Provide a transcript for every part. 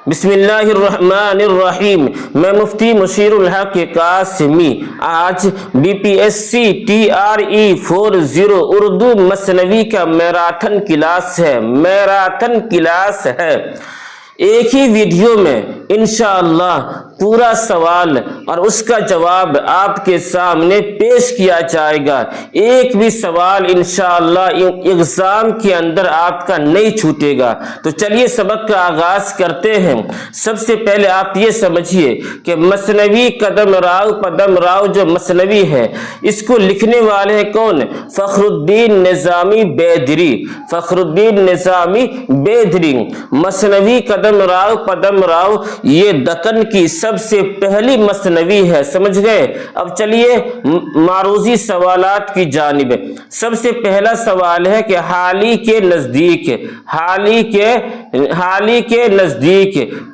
بسم اللہ الرحمن الرحیم۔ میں مفتی مشیر الحق قاسمی آج BPSC TRE 40 اردو مثنوی کا میراتھن کلاس ہے۔ ایک ہی ویڈیو میں انشاءاللہ پورا سوال اور اس کا جواب آپ کے سامنے پیش کیا جائے گا۔ ایک بھی سوال انشاءاللہ ایگزام کے اندر آپ کا نہیں چھوٹے گا۔ تو چلیے سبق کا آغاز کرتے ہیں۔ سب سے پہلے آپ یہ سمجھیے کہ مثنوی قدم راؤ پدم راؤ جو مثنوی ہے اس کو لکھنے والے ہیں کون؟ فخر الدین نظامی بیدری۔ فخر الدین نظامی بیدری۔ مثنوی قدم راؤ پدم راؤ یہ دکن کی سب سے پہلی مثنوی ہے، سمجھ گئے؟ اب چلیے معروضی سوالات کی جانب۔ سب سے پہلا سوال ہے کہ حالی کے نزدیک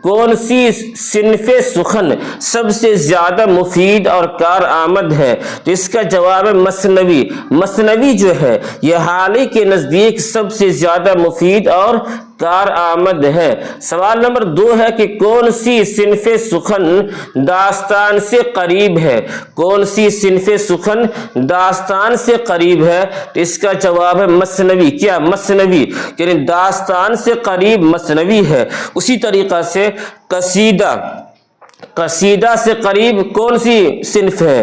کون سی صنف سخن سب سے زیادہ مفید اور کارآمد ہے؟ تو اس کا جواب ہے مثنوی۔ مثنوی جو ہے یہ حالی کے نزدیک سب سے زیادہ مفید اور کارآمد ہے۔ سوال نمبر 2 ہے کہ کون سی صنف سخن داستان سے قریب ہے؟ کون سی صنف سخن داستان سے قریب ہے؟ تو اس کا جواب ہے مثنوی۔ کیا؟ مثنوی، یعنی داستان سے قریب مثنوی ہے۔ اسی طریقہ سے قصیدہ سے قریب کون سی صنف ہے؟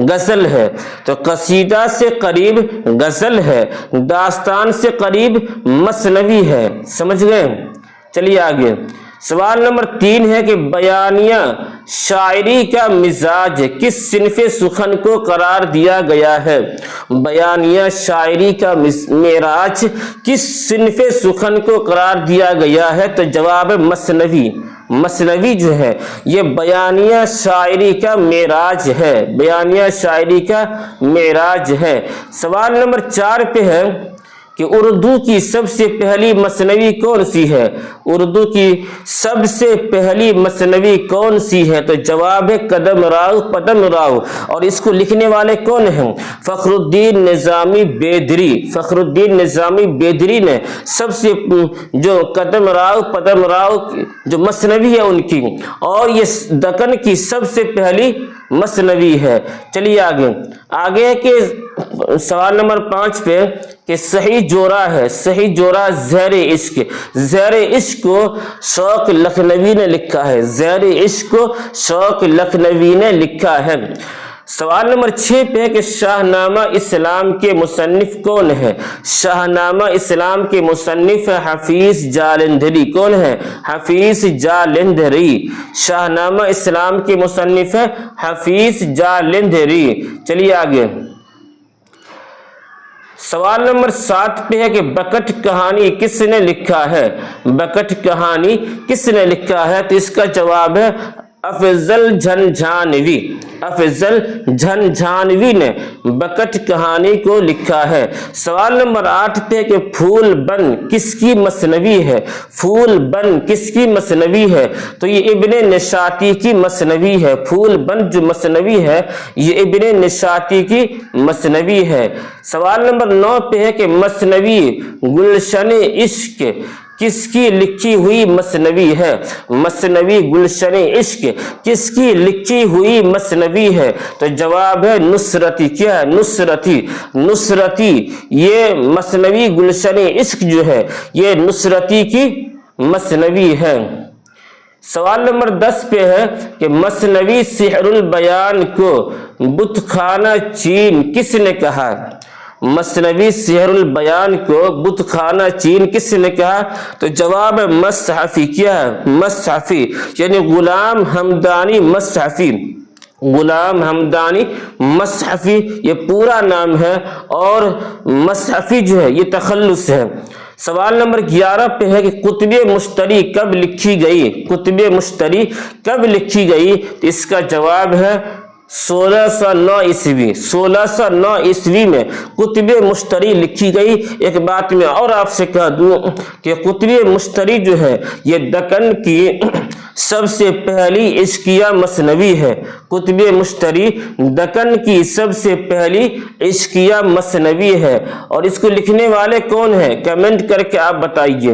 غزل ہے۔ تو قصیدہ سے قریب غزل ہے، داستان سے قریب مثنوی ہے، سمجھ گئے؟ چلیے آگے۔ سوال نمبر 3 ہے کہ بیانیہ شاعری کا مزاج کس صنف سخن کو قرار دیا گیا ہے؟ بیانیہ شاعری کا معراج کس صنف سخن کو قرار دیا گیا ہے؟ تو جواب ہے مثنوی۔ مثنوی جو ہے یہ بیانیہ شاعری کا معراج ہے، بیانیہ شاعری کا معراج ہے۔ سوال نمبر 4 پہ ہے کہ اردو کی سب سے پہلی مثنوی کون سی ہے؟ اردو کی سب سے پہلی مثنوی کون سی ہے؟ تو جواب ہے قدم راؤ پدم راؤ، اور اس کو لکھنے والے کون ہیں؟ فخر الدین نظامی بیدری۔ فخر الدین نظامی بیدری نے سب سے جو قدم راؤ پدم راؤ جو مثنوی ہے ان کی، اور یہ دکن کی سب سے پہلی مثنوی ہے۔ چلیے آگے کے سوال نمبر 5 پہ کہ صحیح جوڑا ہے، صحیح جوڑا زہر عشق۔ زہر عشق کو شوق لکھنوی نے لکھا ہے، زہر عشق کو شوق لکھنوی نے لکھا ہے۔ سوال نمبر 6 پہ ہے کہ شاہنامہ اسلام کے مصنف کون ہے؟ شاہنامہ اسلام کے مصنف حفیظ جالندھری۔ کون ہے؟ حفیظ جالندھری۔ شاہنامہ اسلام کے مصنف ہے حفیظ جالندھری۔ چلیے آگے۔ سوال نمبر 7 پہ ہے کہ بکٹ کہانی کس نے لکھا ہے؟ بکٹ کہانی کس نے لکھا ہے؟ تو اس کا جواب ہے افضل جھنجھانوی۔ افضل جھنجھانوی نے بکٹ کہانی کو لکھا ہے۔ سوال نمبر 8 پہ کہ پھول بن کس کی مثنوی ہے؟ پھول بن کس کی مثنوی ہے؟ تو یہ ابن نشاطی کی مثنوی ہے۔ پھول بن جو مثنوی ہے یہ ابن نشاطی کی مثنوی ہے۔ سوال نمبر 9 پہ ہے کہ مثنوی گلشن عشق کس کی لکھی ہوئی مثنوی ہے؟ مثنوی گلشن عشق کس کی لکھی ہوئی مثنوی ہے؟ تو جواب ہے نصرتی۔ کیا ہے؟ نصرتی۔ نصرتی یہ مثنوی گلشن عشق جو ہے یہ نصرتی کی مثنوی ہے۔ سوال نمبر 10 پہ ہے کہ مثنوی سحر البیان کو بت خانہ چین کس نے کہا؟ مثنوی سحر البیان کو بت خانہ چین کس نے کہا؟ تو جواب ہے مصحفی۔ کیا ہے؟ مصحفی، یعنی غلام حمدانی مصحفی۔ غلام حمدانی مصحفی یہ پورا نام ہے، اور مصحفی جو ہے یہ تخلص ہے۔ سوال نمبر 11 پہ ہے کہ کتب مشتری کب لکھی گئی؟ کتب مشتری کب لکھی گئی؟ تو اس کا جواب ہے 1609 عیسوی۔ 1609 عیسوی میں کتب مشتری لکھی گئی۔ ایک بات میں اور آپ سے کہہ دوں کہ کتب مشتری جو ہے یہ دکن کی سب سے پہلی عشقیہ مثنوی ہے۔ کتب مشتری دکن کی سب سے پہلی عشقیہ مثنوی ہے، اور اس کو لکھنے والے کون ہیں؟ کمنٹ کر کے آپ بتائیے۔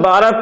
12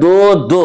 2-2।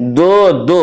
2-2।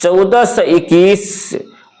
1421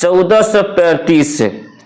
1435।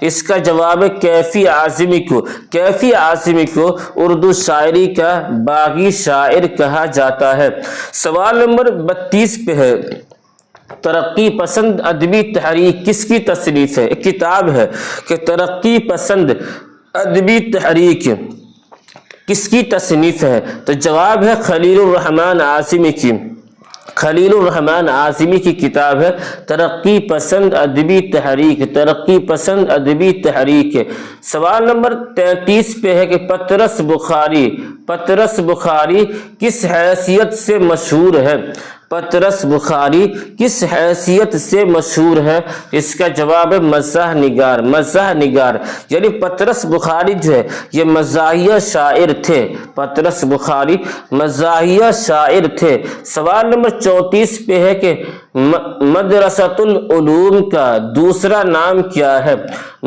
اس کا جواب ہے کیفی اعظمی کو۔ کیفی اعظمی کو اردو شاعری کا باغی شاعر کہا جاتا ہے۔ سوال نمبر 32 پہ ہے، ترقی پسند ادبی تحریک کس کی تصنیف ہے؟ ایک کتاب ہے کہ ترقی پسند ادبی تحریک کس کی تصنیف ہے؟ تو جواب ہے خلیل الرحمن اعظمی کی۔ خلیل الرحمن اعظمی کی کتاب ہے ترقی پسند ادبی تحریک، ترقی پسند ادبی تحریک۔ سوال نمبر 33 پہ ہے کہ پطرس بخاری، پطرس بخاری کس حیثیت سے مشہور ہے؟ پطرس بخاری کس حیثیت سے مشہور ہے؟ اس کا جواب ہے مزاح نگار، مزاح نگار، یعنی پطرس بخاری جو ہے یہ مزاحیہ شاعر تھے، پطرس بخاری مزاحیہ شاعر تھے۔ سوال نمبر 34 پہ ہے کہ مدرسۃ العلوم کا دوسرا نام کیا ہے؟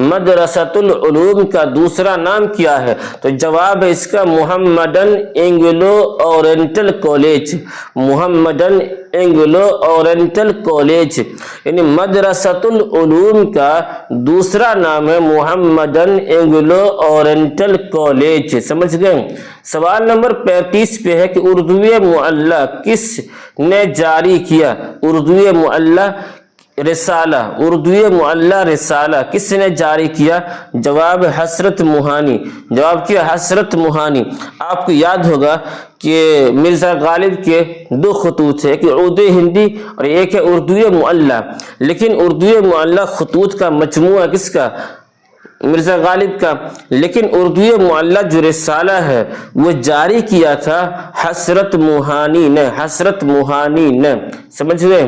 مدرسۃ العلوم کا دوسرا نام کیا ہے؟ تو جواب ہے اس کا Mohammedan Anglo oriental college, Mohammedan Anglo oriental college, یعنی مدرسۃ العلوم کا دوسرا نام ہے محمدن اینگلو اورینٹل کالج، سمجھ گئے؟ سوال نمبر 35 پہ ہے کہ اردو معلی کس نے جاری کیا؟ اردو معلی رسالہ، اردو معلی رسالہ کس نے جاری کیا؟ جواب حسرت موہانی، جواب کیا حسرت موہانی۔ آپ کو یاد ہوگا کہ مرزا غالب کے دو خطوط ہیں، ایک اردو ہندی اور ایک ہے اردو معلی، لیکن اردو معلی خطوط کا مجموعہ کس کا؟ مرزا غالب کا، لیکن اردو معلی جو رسالہ ہے وہ جاری کیا تھا حسرت موہانی نے، حسرت موہانی نے، سمجھ گئے؟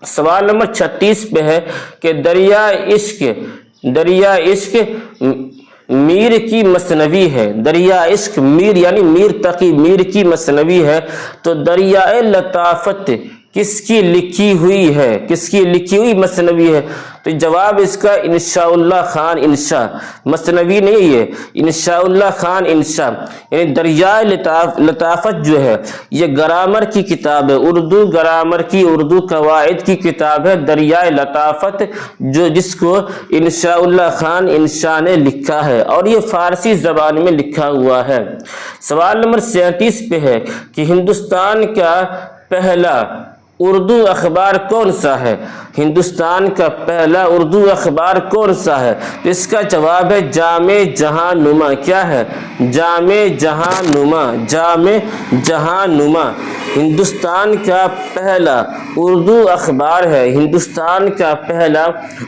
سوال نمبر 36 پہ ہے کہ دریا عشق، دریا عشق میر کی مثنوی ہے، دریا عشق میر یعنی میر تقی میر کی مثنوی ہے، تو دریائے لطافت کس کی لکھی ہوئی ہے؟ کس کی لکھی ہوئی مثنوی ہے؟ تو جواب اس کا انشاء اللہ خان انشا، مثنوی نہیں ہے، انشاء اللہ خان انشا، یعنی دریائے لطافت جو ہے یہ گرامر کی کتاب ہے، اردو گرامر کی، اردو قواعد کی کتاب ہے دریائے لطافت، جو جس کو انشاء اللہ خان انشا نے لکھا ہے اور یہ فارسی زبان میں لکھا ہوا ہے۔ سوال نمبر 37 پہ ہے کہ ہندوستان کا پہلا اردو اخبار کون سا ہے؟ ہندوستان کا پہلا اردو اخبار کون سا ہے؟ اس کا جواب ہے جامع جہاں نما۔ کیا ہے؟ جامع جہاں نما، جامع جہاں نما ہندوستان کا پہلا اردو اخبار ہے، ہندوستان کا پہلا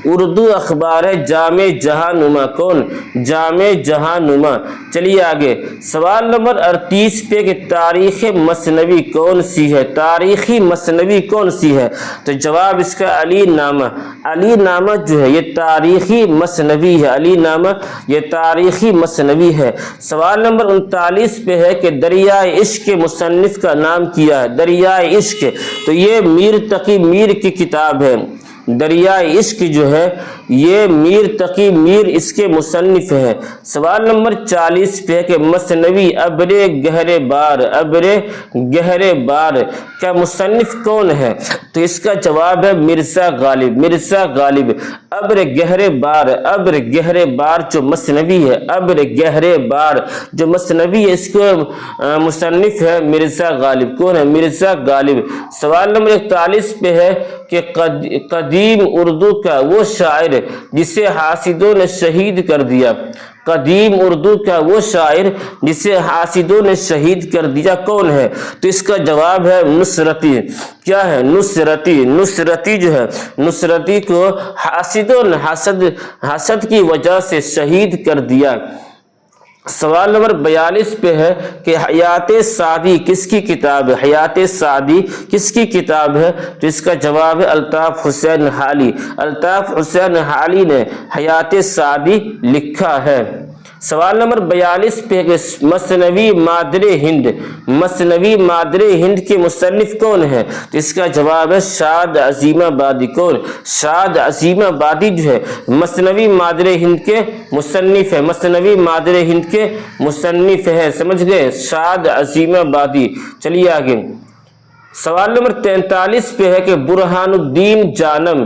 اردو اخبار ہے جامع جہاں نما۔ کون؟ جامع جہاں نما۔ چلیے آگے، سوال نمبر 38 پہ کہ تاریخ مثنوی کون سی ہے؟ تاریخی مثنوی کون سی ہے؟ تو جواب اس کا علی نامہ، علی نامہ جو ہے یہ تاریخی مثنوی ہے، علی نامہ یہ تاریخی مثنوی ہے۔ سوال نمبر 39 پہ ہے کہ دریائے عشق کے مصنف کا نام کیا ہے؟ دریائے عشق، تو یہ میر تقی میر کی کتاب ہے، دریائے عشق جو ہے یہ میر تقی میر اس کے مصنف ہے۔ سوال نمبر 40 پہ ہے کہ مثنوی ابر گہرے بار، ابر گہرے بار کا مصنف کون ہے؟ تو اس کا جواب ہے مرزا غالب، مرزا غالب۔ ابر گہرے بار، ابر گہرے بار جو مثنوی ہے، ابر گہرے بار جو مثنوی ہے اس کو مصنف ہے مرزا غالب۔ کون ہے؟ مرزا غالب۔ سوال نمبر 41 پہ ہے کہ قدیم اردو کا وہ شاعر جسے حاسدوں نے شہید کر دیا، قدیم اردو کا وہ شاعر جسے حاسدوں نے شہید کر دیا کون ہے؟ تو اس کا جواب ہے نصرتی۔ کیا ہے؟ نصرتی۔ نصرتی جو ہے نصرتی کو حاسدوں نے حسد کی وجہ سے شہید کر دیا۔ سوال نمبر 42 پہ ہے کہ حیات سعدی کس کی کتاب ہے؟ حیات سعدی کس کی کتاب ہے؟ تو اس کا جواب ہے الطاف حسین حالی، الطاف حسین حالی نے حیات سعدی لکھا ہے۔ سوال نمبر 42 پہ کہ مثنوی مادر ہند، مثنوی مادر ہند کے مصنف کون ہے؟ تو اس کا جواب ہے شاد عظیم آبادی۔ کون؟ شاد عظیم آبادی جو ہے مثنوی مادر ہند کے مصنف ہے، مثنوی مادر ہند کے مصنف ہے، سمجھ گئے؟ شاد عظیم آبادی۔ چلیے آگے، سوال نمبر 43 پہ ہے کہ برہان الدین جانم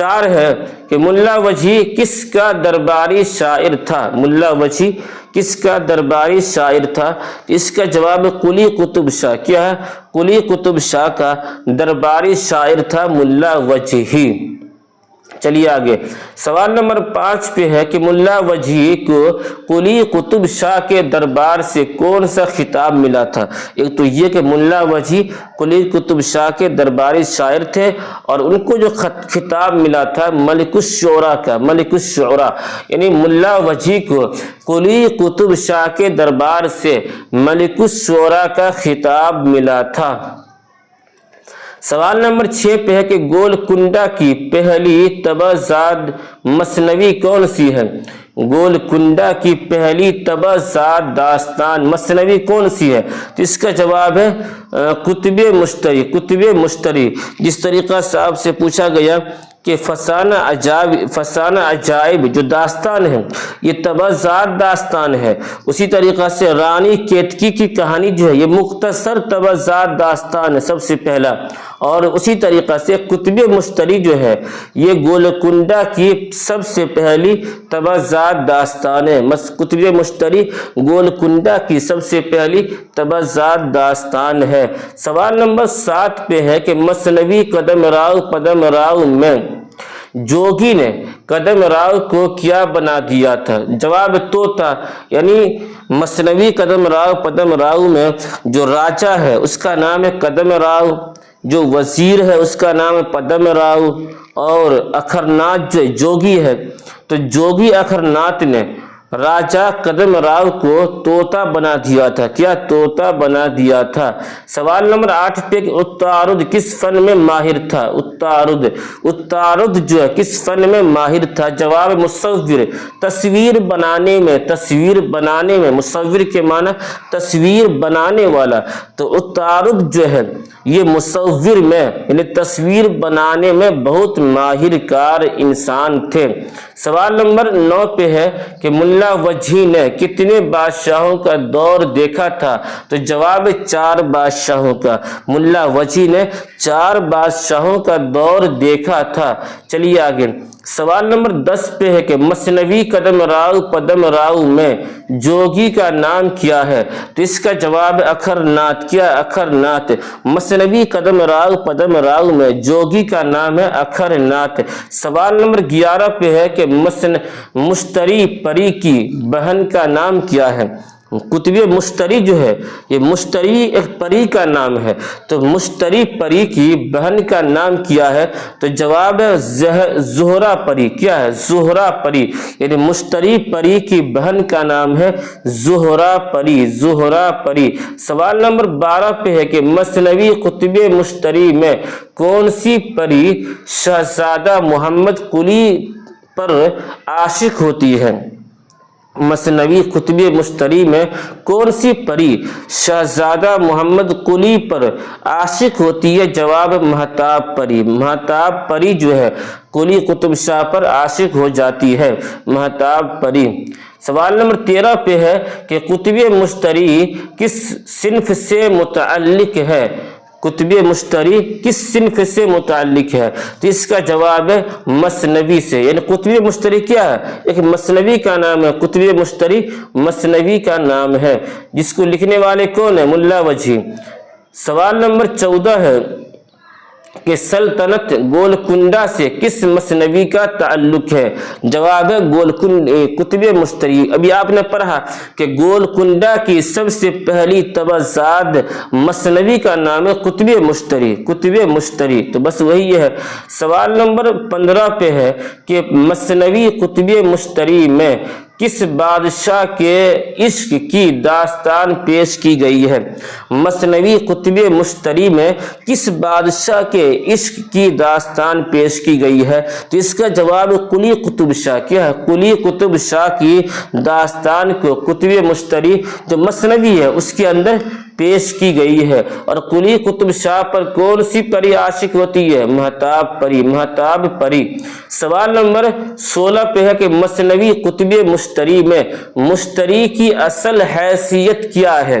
4 ہے کہ ملا وجہی کس کا درباری شاعر تھا؟ ملا وجہی کس کا درباری شاعر تھا؟ اس کا جواب قلی قطب شاہ. کیا ہے؟ قلی قطب شاہ کا درباری شاعر تھا ملا وجہی. چلیے آگے. سوال نمبر 5 پہ ہے کہ ملا وجہی کو قلی قطب شاہ کے دربار سے کون سا خطاب ملا تھا؟ ایک تو یہ کہ ملا وجہی قلی قطب شاہ کے درباری شاعر تھے اور ان کو جو خطاب ملا تھا ملک الشعراء کا. ملک الشعراء یعنی ملا وجہی کو قلی قطب شاہ کے دربار سے ملک الشعراء کا خطاب ملا تھا. سوال نمبر 6 پہ ہے کہ گولکنڈہ کی پہلی طبعزاد مثنوی کون سی ہے؟ گولکنڈہ کی پہلی طبعزاد داستان مثنوی کون سی ہے؟ تو اس کا جواب ہے کتب مشتری. کتب مشتری. جس طریقہ سے آپ سے پوچھا گیا کہ فسانہ عجائب جو داستان ہے یہ طبعزاد داستان ہے، اسی طریقہ سے رانی کیتکی کی کہانی جو ہے یہ مختصر طبعزاد داستان ہے سب سے پہلا، اور اسی طریقہ سے کتب مشتری جو ہے یہ گولکنڈہ کی سب سے پہلی طبعزاد داستان ہے. کتب مشتری گولکنڈہ کی سب سے پہلی طبعزاد داستان ہے. سوال نمبر 7 پہ ہے کہ مثنوی قدم راؤ پدم راؤ میں جوگی نے قدم راؤ کو کیا بنا دیا تھا؟ جواب طوطا. یعنی مثنوی قدم راؤ پدم راؤ میں جو راجا ہے اس کا نام ہے قدم راؤ، جو وزیر ہے اس کا نام ہے پدم راؤ، اور اکھرناتھ جو جوگی ہے تو جوگی اکھرناتھ نے راجا قدم راؤ کو طوطا بنا دیا تھا. کیا؟ طوطا بنا دیا تھا. سوال نمبر 8 پہ کہ اتارد کس فن میں ماہر تھا؟ اتارد جو ہے کس فن میں ماہر تھا؟ جواب مصور. تصویر بنانے میں مصور کے معنی تصویر بنانے والا، تو اتارد جو ہے یہ مصور میں یعنی تصویر بنانے میں بہت ماہر کار انسان تھے. سوال نمبر 9 پہ ہے کہ ملا وجہی نے کتنے بادشاہوں کا دور دیکھا تھا؟ تو جواب 4 بادشاہوں کا. ملا وجہی نے 4 بادشاہوں کا دور دیکھا تھا. چلیے آگے. سوال نمبر 10 پہ ہے کہ مثنوی قدم راؤ پدم راؤ میں جوگی کا نام کیا ہے؟ تو اس کا جواب اکھرناتھ. کیا؟ اکھرناتھ. مثنوی قدم راؤ پدم راؤ میں جوگی کا نام ہے اکھرناتھ. سوال نمبر 11 پہ ہے کہ مشتری پری کی بہن کا نام کیا ہے؟ کتب مشتری جو ہے یہ مشتری ایک پری کا نام ہے، تو مشتری پری کی بہن کا نام کیا ہے؟ تو جواب ہے زہرہ پری. کیا ہے؟ زہرہ پری. یعنی مشتری پری کی بہن کا نام ہے زہرہ پری. زہرہ پری. سوال نمبر 12 پہ ہے کہ مثنوی کتب مشتری میں کون سی پری شہزادہ محمد قلی پر عاشق ہوتی ہے؟ مثنوی کتب مشتری میں کون سی پری شہزادہ محمد قلی پر عاشق ہوتی ہے؟ جواب مہتاب پری. مہتاب پری جو ہے قلی قطب شاہ پر عاشق ہو جاتی ہے، مہتاب پری. سوال نمبر 13 پہ ہے کہ کتب مشتری کس صنف سے متعلق ہے؟ کتب مشتری کس صنف سے متعلق ہے؟ تو اس کا جواب ہے مثنوی سے. یعنی کتب مشتری کیا ہے؟ ایک مثنوی کا نام ہے. کتب مشتری مثنوی کا نام ہے جس کو لکھنے والے کون ہے؟ ملا وجہی. سوال نمبر 14 ہے کہ سلطنت گولکنڈہ سے کس مثنوی کا تعلق ہے؟ جواب ہے کتب مشتری. ابھی آپ نے پڑھا کہ گولکنڈہ کی سب سے پہلی طبعزاد مثنوی کا نام ہے کتب مشتری. کتب مشتری تو بس وہی ہے. سوال نمبر 15 پہ ہے کہ مثنوی کتب مشتری میں کس بادشاہ کے عشق کی داستان پیش کی گئی ہے؟ مثنوی کتب مشتری میں کس بادشاہ کے عشق کی داستان پیش کی گئی ہے؟ تو اس کا جواب قلی قطب شاہ. کیا ہے؟ قلی قطب شاہ کی داستان کو کتب مشتری جو مثنوی ہے اس کے اندر پیش کی گئی ہے. اور قلی قطب شاہ پر کون سی پری عاشق ہوتی ہے؟ مہتاب پری. مہتاب پری. سوال نمبر 16 پہ ہے کہ مثنوی کتب مشتری میں مشتری کی اصل حیثیت کیا ہے؟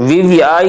VVI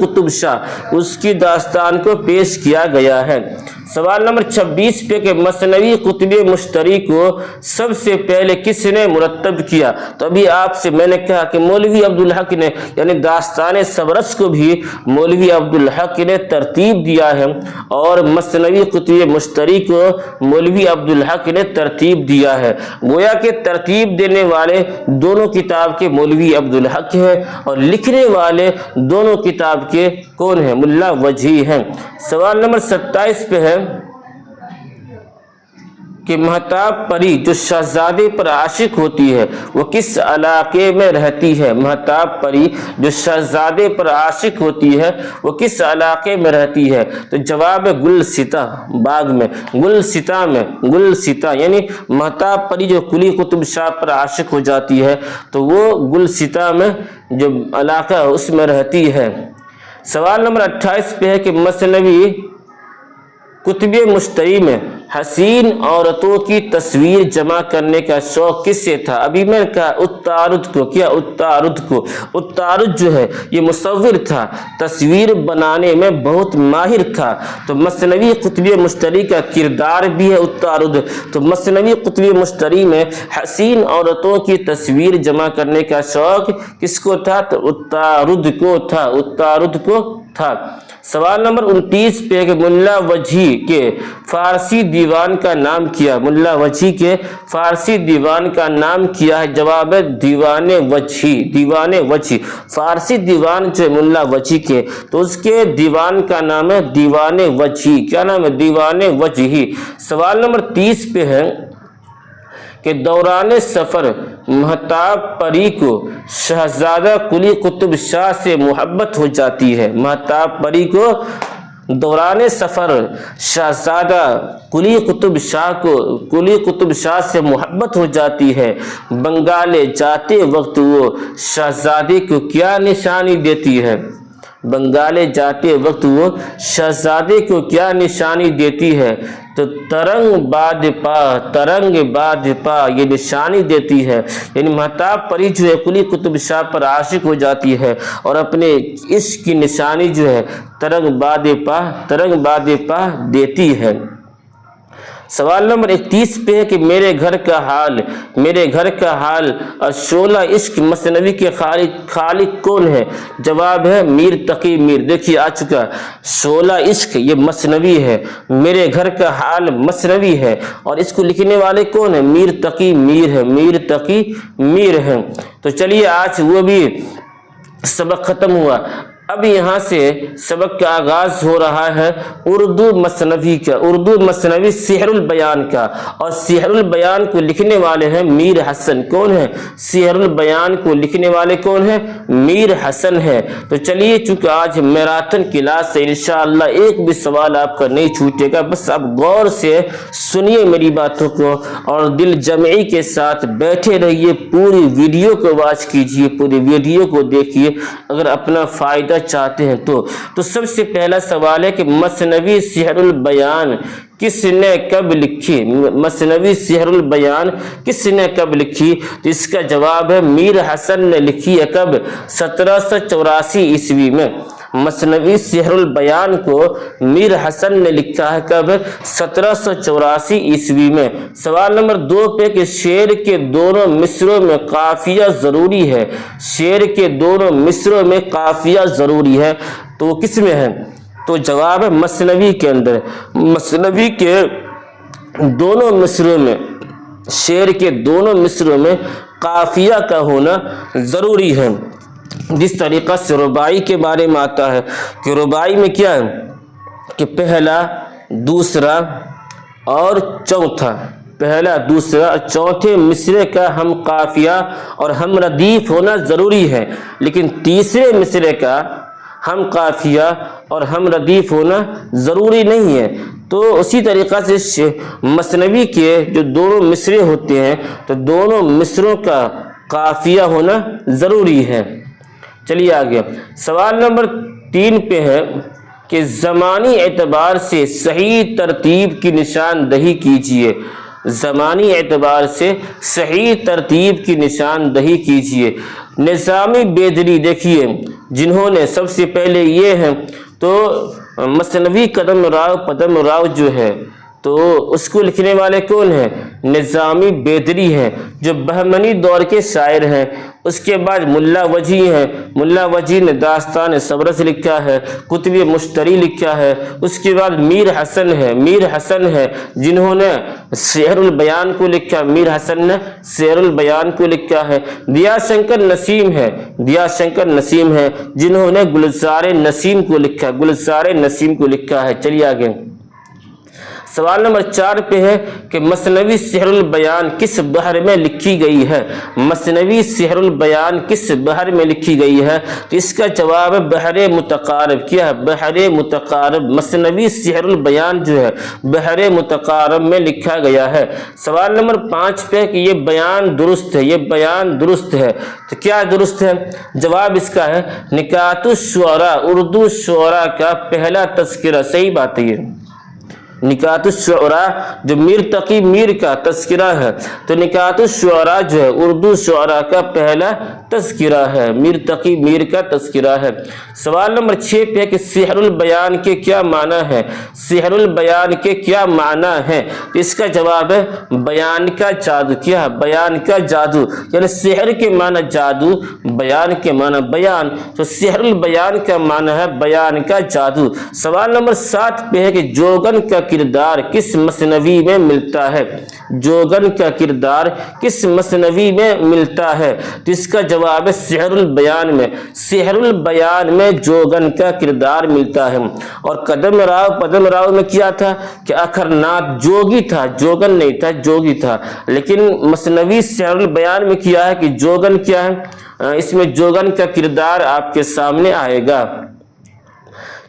قطب شاہ اس کی داستان کو پیش کیا گیا ہے۔ سوال نمبر 26 پہ کہ مثنوی قطب مشتری کو سب سے پہلے کس نے مرتب کیا؟ تو ابھی آپ سے میں نے کہا کہ مولوی عبدالحق نے، یعنی داستان سبرس کو بھی مولوی عبدالحق نے ترتیب دیا ہے، اور مثنوی قطب مشتری کو مولوی عبدالحق نے ترتیب دیا ہے۔ گویا کہ ترتیب دینے والے دونوں کتاب کے مولوی عبدالحق ہے، اور لکھنے والے دونوں کتاب کے کون ہیں؟ ملا وجیح ہیں۔ سوال نمبر 27 پہ ہے کہ مہتاب پری جو شہزادے پر عاشق ہوتی ہے وہ کس علاقے میں رہتی ہے؟ مہتاب پری جو شہزادے پر عاشق ہوتی ہے وہ کس علاقے میں رہتی ہے؟ تو جواب ہے گلستہ، باغ میں، گلستہ میں، گلستہ، یعنی مہتاب پری جو قلی قطب شاہ پر عاشق ہو جاتی ہے تو وہ گلستہ میں جو علاقہ ہے اس میں رہتی ہے۔ سوال نمبر 28 پہ ہے کہ مثنوی قطب مشتری میں حسین عورتوں کی تصویر جمع کرنے کا شوق کس سے تھا؟ ابھی میں نے کہا اتارد کو، کیا اتارد کو، اتارد جو ہے یہ مصور تھا، تصویر بنانے میں بہت ماہر تھا، تو مثنوی قطب مشتری کا کردار بھی ہے اتارد۔ تو مثنوی قطب مشتری میں حسین عورتوں کی تصویر جمع کرنے کا شوق کس کو تھا؟ تو اتارد کو تھا، اتارد کو تھا۔ سوال نمبر 29 پہ کہ ملا وجیح کے فارسی دیوان کا نام کیا؟ ملا وجیح کے فارسی دیوان کا نام کیا ہے؟ جواب ہے دیوان وجیح، دیوان وجیح۔ فارسی دیوان جو ہے ملا وجیح کے، تو اس کے دیوان کا نام ہے دیوان وجیح۔ کیا نام ہے؟ دیوان وجیح۔ سوال نمبر 30 پہ ہے کہ دوران سفر مہتاب پری کو شہزادہ قلی قطب شاہ سے محبت ہو جاتی ہے۔ مہتاب پری کو دوران سفر شہزادہ قلی قطب شاہ سے محبت ہو جاتی ہے۔ بنگال جاتے وقت وہ شہزادے کو کیا نشانی دیتی ہے؟ بنگال جاتے وقت وہ شہزادے کو کیا نشانی دیتی ہے؟ تو ترنگ باد پا، ترنگ باد پا یہ نشانی دیتی ہے، یعنی مہتاب پری جو ہے قلی قطب شاہ پر عاشق ہو جاتی ہے اور اپنے عشق کی نشانی جو ہے ترنگ باد پا، ترنگ باد پا دیتی ہے۔ سوال نمبر 31 پہ ہے کہ میرے گھر کا حال، میرے گھر کا حال اور شعلہ عشق مثنوی کے خالق کون ہے؟ جواب ہے میر تقی میر۔ دیکھیے آ چکا، شعلہ عشق یہ مثنوی ہے، میرے گھر کا حال مثنوی ہے، اور اس کو لکھنے والے کون ہیں؟ میر تقی میر ہے، میر تقی میر ہے۔ تو چلیے آج وہ بھی سبق ختم ہوا۔ اب یہاں سے سبق کا آغاز ہو رہا ہے اردو مثنوی کا، اردو مثنوی سحر البیان کا، اور سحر البیان کو لکھنے والے ہیں میر حسن۔ کون ہے؟ سحر البیان کو لکھنے والے کون ہیں؟ میر حسن ہے۔ تو چلیے چونکہ آج میراتھن کلاس سے انشاءاللہ ایک بھی سوال آپ کا نہیں چھوٹے گا، بس آپ غور سے سنیے میری باتوں کو اور دل جمعی کے ساتھ بیٹھے رہیے، پوری ویڈیو کو واچ کیجیے، پوری ویڈیو کو دیکھیے اگر اپنا فائدہ چاہتے ہیں تو سب سے پہلا سوال ہے کہ مثنوی سحر البیان کس نے کب لکھی؟ مثنوی سحر البیان کس نے کب لکھی؟ تو اس کا جواب ہے میر حسن نے لکھی ہے۔ کب؟ 1784 عیسوی میں۔ مثنوی سحر البیان کو میر حسن نے لکھا ہے کب؟ 1784 عیسوی میں۔ سوال نمبر 2 پہ کہ شعر کے دونوں مصروں میں قافیہ ضروری ہے، شعر کے دونوں مصروں میں قافیہ ضروری ہے، تو وہ کس میں ہے؟ تو جواب ہے مثنوی کے اندر۔ مثنوی کے دونوں مصروں میں، شعر کے دونوں مصروں میں قافیہ کا ہونا ضروری ہے، جس طریقہ سے رباعی کے بارے میں آتا ہے کہ رباعی میں کیا ہے کہ پہلا، دوسرا اور چوتھا، پہلا، دوسرا اور چوتھے مصرے کا ہم قافیہ اور ہم ردیف ہونا ضروری ہے، لیکن تیسرے مصرے کا ہم قافیہ اور ہم ردیف ہونا ضروری نہیں ہے۔ تو اسی طریقہ سے مثنوی کے جو دونوں مصرے ہوتے ہیں تو دونوں مصروں کا قافیہ ہونا ضروری ہے۔ چلیے آگے، سوال نمبر 3 پہ ہے کہ زمانی اعتبار سے صحیح ترتیب کی نشاندہی کیجیے۔ زمانی اعتبار سے صحیح ترتیب کی نشاندہی کیجیے۔ نظامی بیدری دیکھیے، جنہوں نے سب سے پہلے یہ ہیں تو مثنوی قدم راؤ پدم راؤ جو ہے تو اس کو لکھنے والے کون ہیں؟ نظامی بیدری ہیں جو بہمنی دور کے شاعر ہیں۔ اس کے بعد ملا وجی ہیں، ملا وجی نے داستان سبرس لکھا ہے، کتب مشتری لکھا ہے۔ اس کے بعد میر حسن ہے، میر حسن ہے جنہوں نے شعر البیان کو لکھا، میر حسن نے شعر البیان کو لکھا ہے۔ دیا شنکر نسیم ہے، دیا شنکر نسیم ہے جنہوں نے گلزار نسیم کو لکھا، گلزار نسیم کو لکھا ہے۔ چلیے آگے، سوال نمبر 4 پہ ہے کہ مثنوی سحر البیان کس بحر میں لکھی گئی ہے؟ مثنوی سحر البیان کس بحر میں لکھی گئی ہے؟ تو اس کا جواب ہے بحر متقارب۔ کیا ہے؟ بحر متقارب۔ مثنوی سحر البیان جو ہے بحر متقارب میں لکھا گیا ہے۔ سوال نمبر 5 پہ کہ یہ بیان درست ہے، یہ بیان درست ہے، تو کیا درست ہے؟ جواب اس کا ہے نکات الشعراء، اردو شعراء کا پہلا تذکرہ۔ صحیح بات ہے، یہ نکات الشعراء جو میر تقی میر کا تذکرہ ہے، تو نکات الشعراء جو ہے اردو شعراء کا پہلا تذکرہ ہے، میر تقی میر کا تذکرہ ہے۔ سوال نمبر 6 پہ ہے کہ سحر البیان کے کیا معنی ہے؟ سحر البیان کے کیا معنی ہے؟ اس کا جواب ہے بیان کا جادو۔ کیا ہے؟ بیان کا جادو، یعنی سحر کے معنی جادو، بیان کے معنی بیان، تو سحر البیان کا معنی ہے بیان کا جادو۔ سوال نمبر 7 پہ ہے کہ جوگن کا کردار کس مثنوی میں ملتا ہے؟ جوگن کا کردار کس مثنوی میں ملتا ہے؟ تو اس کا جواب ہے سحر البیان میں۔ سحر البیان میں جوگن کا کردار ملتا ہے۔ اور قدم راؤ پدم راؤ میں کیا تھا کہ اکھرنات جوگی تھا، جوگن نہیں تھا، جوگی تھا، لیکن مثنوی سحر البیان میں کیا ہے کہ جوگن کیا ہے، اس میں جوگن کا کردار آپ کے سامنے آئے گا۔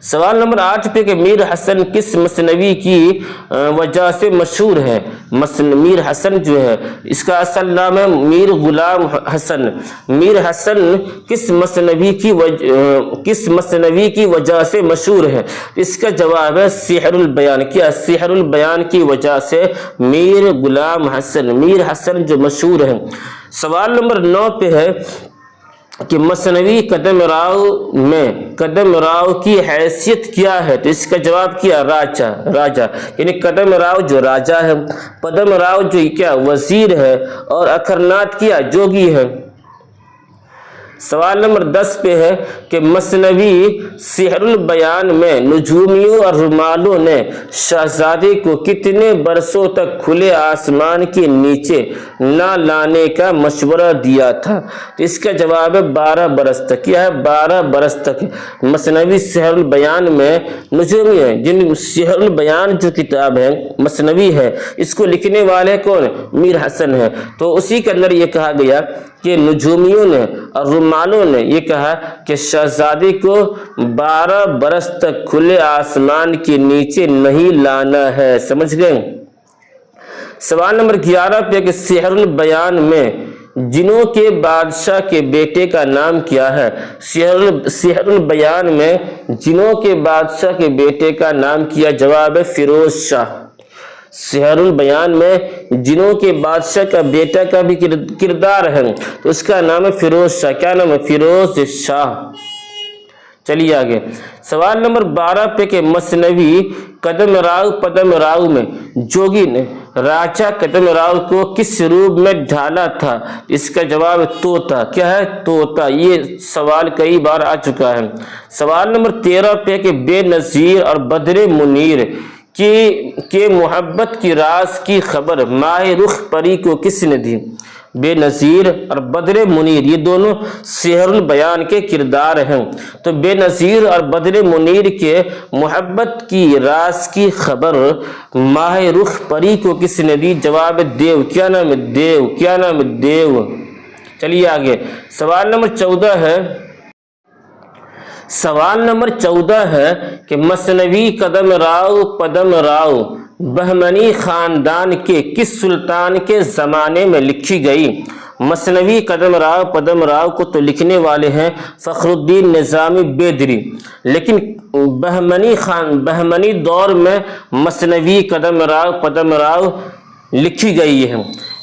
سوال نمبر 8 پہ کہ میر حسن کس مثنوی کی وجہ سے مشہور ہے؟ میر حسن جو ہے اس کا اصل نام ہے میر غلام حسن۔ میر حسن کس مثنوی کی وجہ سے مشہور ہے؟ اس کا جواب ہے سحر البیان۔ کیا؟ سحر البیان کی وجہ سے میر غلام حسن، میر حسن جو مشہور ہے۔ سوال نمبر 9 پہ ہے کہ مثنوی قدم راؤ میں قدم راؤ کی حیثیت کیا ہے؟ تو اس کا جواب کیا؟ راجا، راجا، یعنی قدم راؤ جو راجا ہے، پدم راؤ جو کیا وزیر ہے، اور اکھرنات کیا جوگی ہے۔ سوال نمبر 10 پہ ہے کہ مثنوی سحر البیان میں نجومیوں اور رومالوں نے شہزادے کو کتنے برسوں تک کھلے آسمان کے نیچے نہ لانے کا مشورہ دیا تھا؟ تو اس کا جواب ہے 12 برس تک۔ کیا ہے؟ 12 برس تک۔ مثنوی سحر البیان میں نجومی ہیں، جن سحر البیان جو کتاب ہے مثنوی ہے، اس کو لکھنے والے کون؟ میر حسن ہے۔ تو اسی کے اندر یہ کہا گیا کہ نجومیوں نے اور رومالوں نے یہ کہا کہ شہزادے کو 12 برس تک کھلے آسمان کے نیچے نہیں لانا ہے۔ سمجھ گئے؟ سوال نمبر 11 پہ کہ سحر البیان میں جنوں کے بادشاہ کے بیٹے کا نام کیا ہے؟ سحر البیان میں جنوں کے بادشاہ کے بیٹے کا نام کیا؟ جواب ہے فیروز شاہ۔ سحر البیان میں جنوں کے بادشاہ کا بیٹا کا بھی کردار ہے، تو اس کا نام ہے فیروز شاہ۔ کیا نام ہے؟ فیروز شاہ۔ چلیے آگے، سوال نمبر 12 پہ کہ مثنوی قدم راؤ پدم راؤ میں جوگی نے راجا قدم راؤ کو کس روپ میں ڈھالا تھا؟ اس کا جواب طوطا۔ کیا ہے؟ طوطا۔ یہ سوال کئی بار آ چکا ہے۔ سوال نمبر 13 پہ کہ بے نظیر اور بدر منیر کہ محبت کی راز کی خبر ماہ رخ پری کو کس نے دی؟ بے نظیر اور بدر منیر یہ دونوں سحر البیان کے کردار ہیں۔ تو بے نظیر اور بدر منیر کے محبت کی راز کی خبر ماہ رخ پری کو کس نے دی؟ جواب دیو۔ کیا نام ہے؟ دیو۔ کیا نام ہے؟ دیو۔ چلیے آگے، سوال نمبر 14 ہے، سوال نمبر 14 ہے کہ مثنوی قدم راؤ پدم راؤ بہمنی خاندان کے کس سلطان کے زمانے میں لکھی گئی؟ مثنوی قدم راؤ پدم راؤ کو تو لکھنے والے ہیں فخر الدین نظامی بیدری، لیکن بہمنی دور میں مثنوی قدم راؤ پدم راؤ لکھی گئی ہے،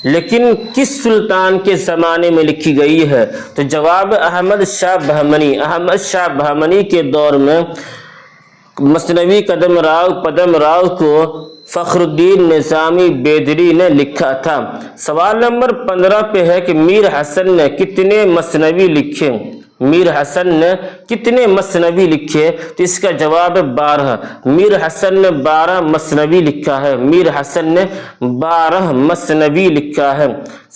لیکن کس سلطان کے زمانے میں لکھی گئی ہے؟ تو جواب احمد شاہ بہمنی، احمد شاہ بہمنی کے دور میں مثنوی پدم راؤ کو فخر الدین نظامی بیدری نے لکھا تھا۔ سوال نمبر 15 پہ ہے کہ میر حسن نے کتنے مثنوی لکھے؟ میر حسن نے کتنے مثنوی لکھے؟ تو اس کا جواب ہے 12۔ میر حسن نے 12 مثنوی لکھا ہے، میر حسن نے 12 مثنوی لکھا ہے۔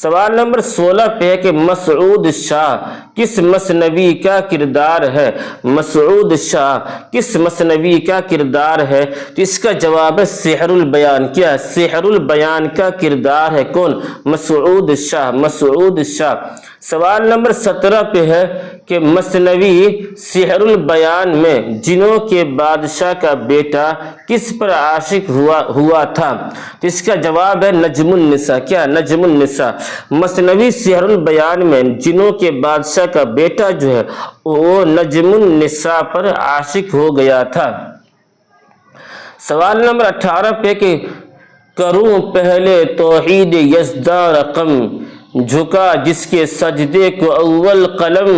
سوال نمبر 16 پہ ہے کہ مسعود شاہ کس مثنوی کا کردار ہے؟ مسعود شاہ کس مثنوی کا کردار ہے؟ تو اس کا جواب ہے سحر البیان۔ کیا؟ سحر البیان کا کردار ہے کون؟ مسعود شاہ، مسعود شاہ۔ سوال نمبر 17 پہ ہے کہ مثنوی سحر البیان میں جنوں کے بادشاہ کا بیٹا کس پر عاشق ہوا تھا؟ تو اس کا جواب ہے نجم النساء۔ کیا؟ نجم النساء۔ مثنوی سحر البیان میں جنوں کے بادشاہ کا بیٹا جو ہے وہ نجم النساء پر عاشق ہو گیا تھا۔ سوال نمبر 18 پہ کہ کروں پہلے توحید یزداں رقم، جھکا جس کے سجدے کو اول قلم،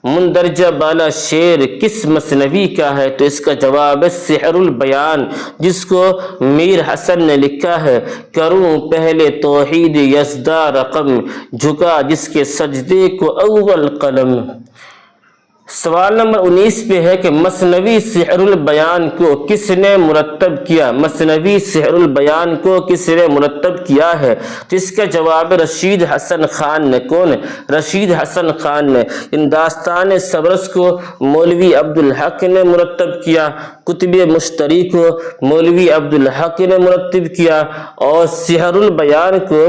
مندرجہ بالا شعر کس مثنوی کا ہے؟ تو اس کا جواب ہے سحر البیان، جس کو میر حسن نے لکھا ہے۔ کروں پہلے توحید یزداں رقم، جھکا جس کے سجدے کو اول قلم۔ سوال نمبر 19 پہ ہے کہ مثنوی سحر البیان کو کس نے مرتب کیا؟ مثنوی سحر البیان کو کس نے مرتب کیا ہے؟ تو اس کا جواب رشید حسن خان نے۔ کون؟ رشید حسن خان نے۔ ان داستان سبرس کو مولوی عبدالحق نے مرتب کیا، کتب مشتری کو مولوی عبدالحق نے مرتب کیا، اور سحر البیان کو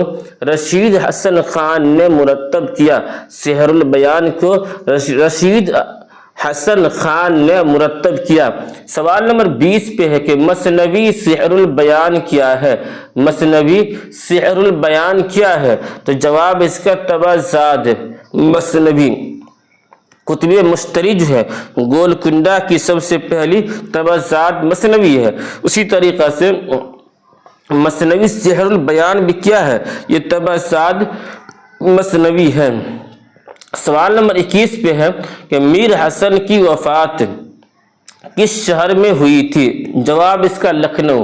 رشید حسن خان نے مرتب کیا۔ سحر البیان کو رشید حسن خان نے مرتب کیا۔ سوال نمبر 20 پہ ہے کہ مثنوی سحر البیان کیا ہے؟ مثنوی سحر البیان کیا ہے؟ تو جواب اس کا تبازاد مثنوی۔ کتب مشتری جو ہے گولکنڈہ کی سب سے پہلی تبازاد مثنوی ہے۔ اسی طریقہ سے مثنوی سحر البیان بھی کیا ہے؟ یہ تبازاد مثنوی ہے۔ سوال نمبر 21 پہ ہے کہ میر حسن کی وفات کس شہر میں ہوئی تھی؟ جواب اس کا لکھنؤ۔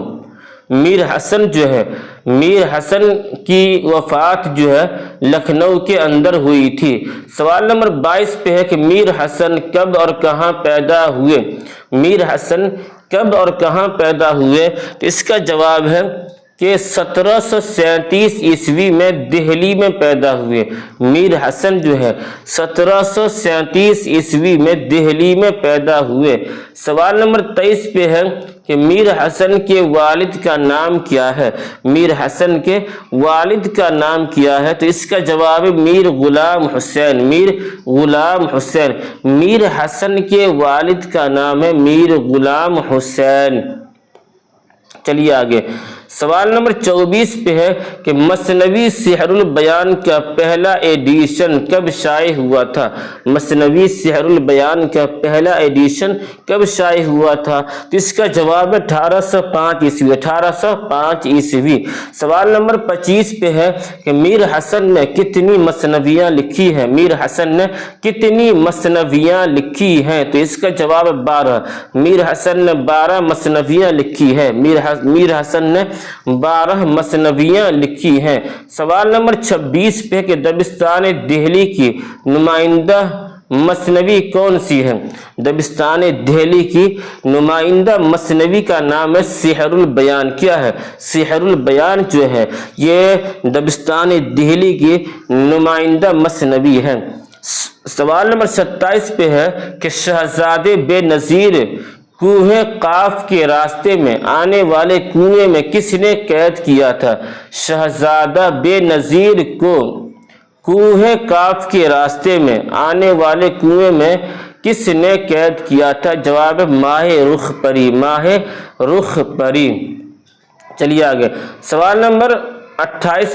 میر حسن جو ہے، میر حسن کی وفات جو ہے لکھنؤ کے اندر ہوئی تھی۔ سوال نمبر 22 پہ ہے کہ میر حسن کب اور کہاں پیدا ہوئے؟ میر حسن کب اور کہاں پیدا ہوئے؟ تو اس کا جواب ہے کہ 1737 عیسوی میں دہلی میں پیدا ہوئے۔ میر حسن جو ہے 1737 عیسوی میں دہلی میں پیدا ہوئے۔ سوال نمبر 23 پہ ہے کہ میر حسن کے والد کا نام کیا ہے؟ میر حسن کے والد کا نام کیا ہے؟ تو اس کا جواب ہے میر غلام حسین، میر غلام حسین۔ میر حسن کے والد کا نام ہے میر غلام حسین۔ چلیے آگے۔ سوال نمبر 24 پہ ہے کہ مثنوی سحر البیان کا پہلا ایڈیشن کب شائع ہوا تھا؟ مثنوی سحر البیان کا پہلا ایڈیشن کب شائع ہوا تھا؟ تو اس کا جواب ہے 1805 عیسوی، 1805 عیسوی۔ سوال نمبر 25 پہ ہے کہ میر حسن نے کتنی مثنویاں لکھی ہیں؟ میر حسن نے کتنی مثنویاں لکھی ہیں؟ تو اس کا جواب ہے 12۔ میر حسن نے 12 مثنویاں لکھی ہے۔ میر حسن نے 12 مثنویاں لکھی ہیں۔ سوال نمبر 26 پہ کہ دبستان دہلی کی نمائندہ مثنوی کون سی ہے؟ دبستان دہلی کی نمائندہ مثنوی کا نام ہے سحر البیان۔ کیا ہے؟ سحر البیان جو ہے یہ دبستان دہلی کی نمائندہ مثنوی ہے۔ سوال نمبر 27 پہ ہے کہ شہزادے بے نظیر کوہ قاف کے راستے میں آنے والے کنویں میں کس نے قید کیا تھا؟ شہزادہ بے نظیر کو کوہ قاف کے راستے میں آنے والے کنویں میں کس نے قید کیا تھا؟ جواب ماہ رخ پری، ماہ رخ پری۔ چلیے آگے۔ سوال نمبر 28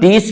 30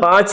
5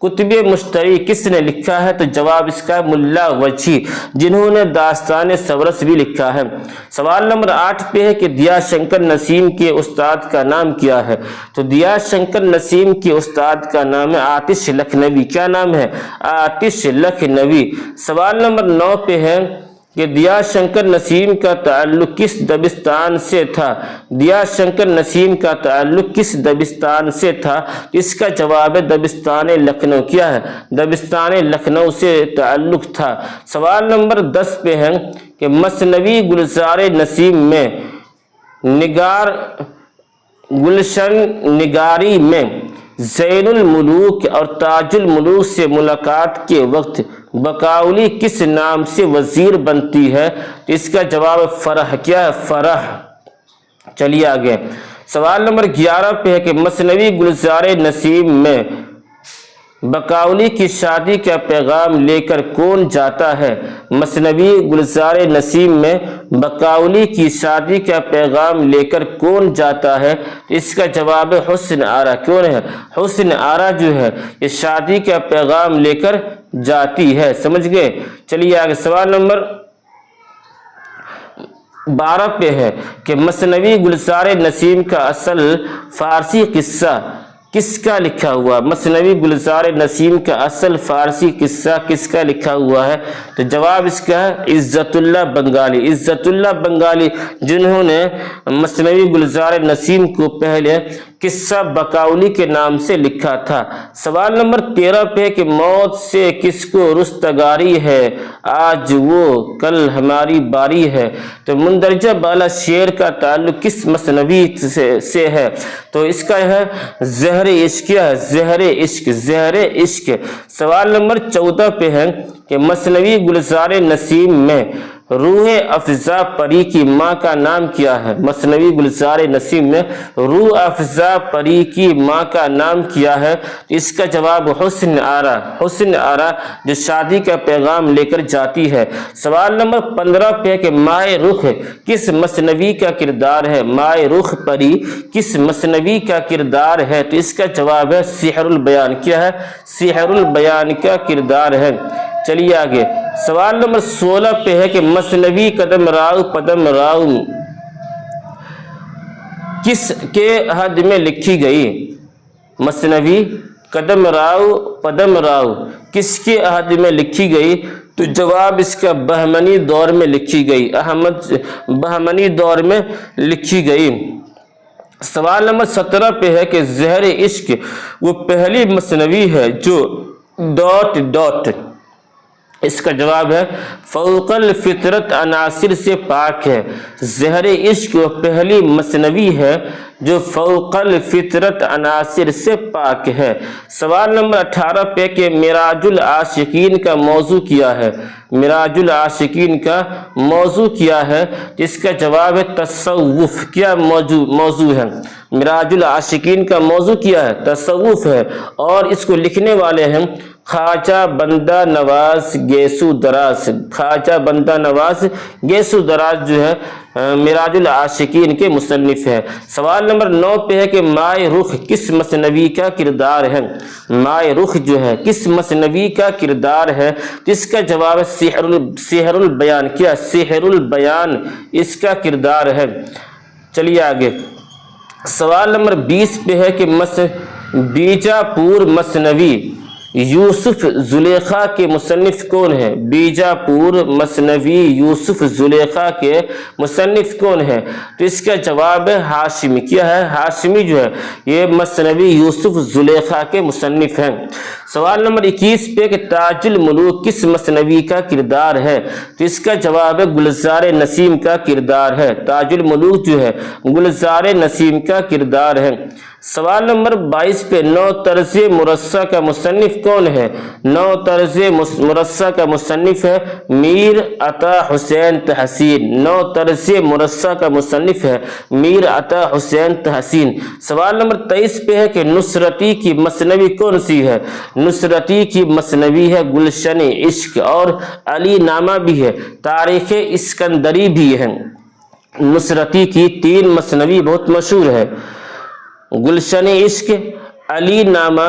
کتب مشتری کس نے لکھا ہے؟ تو جواب اس کا ملا وجھی، جنہوں نے داستان سورس بھی لکھا ہے۔ سوال نمبر 8 پہ ہے کہ دیا شنکر نسیم کے استاد کا نام کیا ہے؟ تو دیا شنکر نسیم کے استاد کا نام ہے آتش لکھنوی۔ کیا نام ہے؟ آتش لکھنوی۔ سوال نمبر 9 پہ ہے کہ دیا شنکر نسیم کا تعلق کس دبستان سے تھا؟ دیا شنکر نسیم کا تعلق کس دبستان سے تھا؟ اس کا جواب ہے دبستان لکھنؤ۔ کیا ہے؟ دبستان لکھنؤ سے تعلق تھا۔ سوال نمبر 10 پہ ہے کہ مثنوی گلزار نسیم میں نگار گلشن نگاری میں زین الملوک اور تاج الملوک سے ملاقات کے وقت بقاؤلی کس نام سے وزیر بنتی ہے؟ اس کا جواب فرح۔ کیا ہے؟ فرح۔ چلیے آگے، سوال نمبر 11 پہ ہے کہ مثنوی گلزار نسیم میں بقاؤلی کی شادی کا پیغام لے کر کون جاتا ہے؟ مثنوی گلزار نسیم میں بقاؤلی کی شادی کا پیغام لے کر کون جاتا ہے؟ اس کا جواب حسن آرا۔ کون ہے؟ حسن آرا جو ہے یہ شادی کا پیغام لے کر جاتی ہے۔ سمجھ گئے؟ چلیے آگے، سوال نمبر 12 پہ ہے کہ مثنوی گلزار نسیم کا اصل فارسی قصہ کس کا لکھا ہوا؟ مثنوی گلزار نسیم کا اصل فارسی قصہ کس کا لکھا ہوا ہے؟ تو جواب اس کا ہے عزت اللہ بنگالی۔ عزت اللہ بنگالی جنہوں نے مثنوی گلزار نسیم کو پہلے قصہ بقاؤلی کے نام سے لکھا تھا۔ سوال نمبر 13 پہ کہ موت سے کس کو رستگاری ہے؟ آج وہ کل ہماری باری ہے۔ تو مندرجہ بالا شعر کا تعلق کس مثنوی سے ہے؟ تو اس کا ہے زہر عشق۔ کیا ہے؟ زہر عشق۔ زہر عشق۔ سوال نمبر 14 پہ ہے کہ مثنوی گلزار نسیم میں روح افزا پری کی ماں کا نام کیا ہے؟ مثنوی گلزار نسیم میں روح افزا پری کی ماں کا نام کیا ہے؟ اس کا جواب حسن آرا۔ حسن آرا جو شادی کا پیغام لے کر جاتی ہے۔ سوال نمبر 15 پہ کہ مائے رخ کس مثنوی کا کردار ہے؟ مائے رخ پری کس مثنوی کا کردار ہے؟ تو اس کا جواب ہے سحر البیان۔ کیا ہے؟ سحر البیان کا کردار ہے۔ چلیے آگے، سوال نمبر 16 پہ ہے کہ مثنوی قدم راؤ پدم راؤ کس کے عہد میں لکھی گئی؟ مثنوی قدم راؤ پدم راؤ کس کے عہد میں لکھی گئی؟ تو جواب اس کا بہمنی دور میں لکھی گئی۔ احمد بہمنی دور میں لکھی گئی۔ سوال نمبر 17 پہ ہے کہ زہر عشق وہ پہلی مثنوی ہے جو ڈاٹ ڈاٹ اس کا جواب ہے فوق الفطرت عناصر سے پاک ہے۔ زہر عشق وہ پہلی مثنوی ہے جو فوق الفطرت عناصر سے پاک ہے۔ سوال نمبر 18 پہ کہ معراج العاشقین کا موضوع کیا ہے؟ معراج العاشقین کا موضوع کیا ہے؟ اس کا جواب ہے تصوف۔ کیا موضوع ہے؟ معراج العاشقین کا موضوع کیا ہے؟ تصوف ہے، اور اس کو لکھنے والے ہیں خواجہ بندہ نواز گیسو دراز۔ خواجہ بندہ نواز گیسو دراز جو ہے معراج العاشقین کے مصنف ہے۔ سوال نمبر 9 پہ ہے کہ مائے رخ کس مثنوی کا کردار ہے؟ مائے رخ جو ہے کس مثنوی کا کردار ہے؟ اس کا جواب ہے سحر البیان۔ کیا؟ سحر البیان اس کا کردار ہے۔ چلیے آگے، سوال نمبر 20 پہ ہے کہ بیجاپور مثنوی یوسف زلیخا کے مصنف کون ہے؟ بیجاپور مثنوی یوسف زلیخا کے مصنف کون ہے؟ تو اس کا جواب ہے ہاشمی۔ کیا ہے؟ ہاشمی جو ہے یہ مثنوی یوسف زلیخا کے مصنف ہیں۔ سوال نمبر 21 پہ کہ تاج الملوک کس مثنوی کا کردار ہے؟ تو اس کا جواب ہے گلزار نسیم کا کردار ہے۔ تاج الملوک جو ہے گلزار نسیم کا کردار ہے۔ سوال نمبر 22 پہ نو طرز مرصع کا مصنف کون ہے؟ نو طرز مرصع کا مصنف ہے میر عطا حسین تحسین۔ نو طرز مرصع کا مصنف ہے میر عطا حسین تحسین۔ سوال نمبر 23 پہ ہے کہ نصرتی کی مثنوی کون سی ہے؟ نصرتی کی مثنوی ہے گلشن عشق، اور علی نامہ بھی ہے، تاریخ اسکندری بھی ہے۔ نصرتی کی 3 مثنوی بہت مشہور ہے، گلشن عشق، علی نامہ،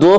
2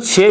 6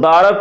12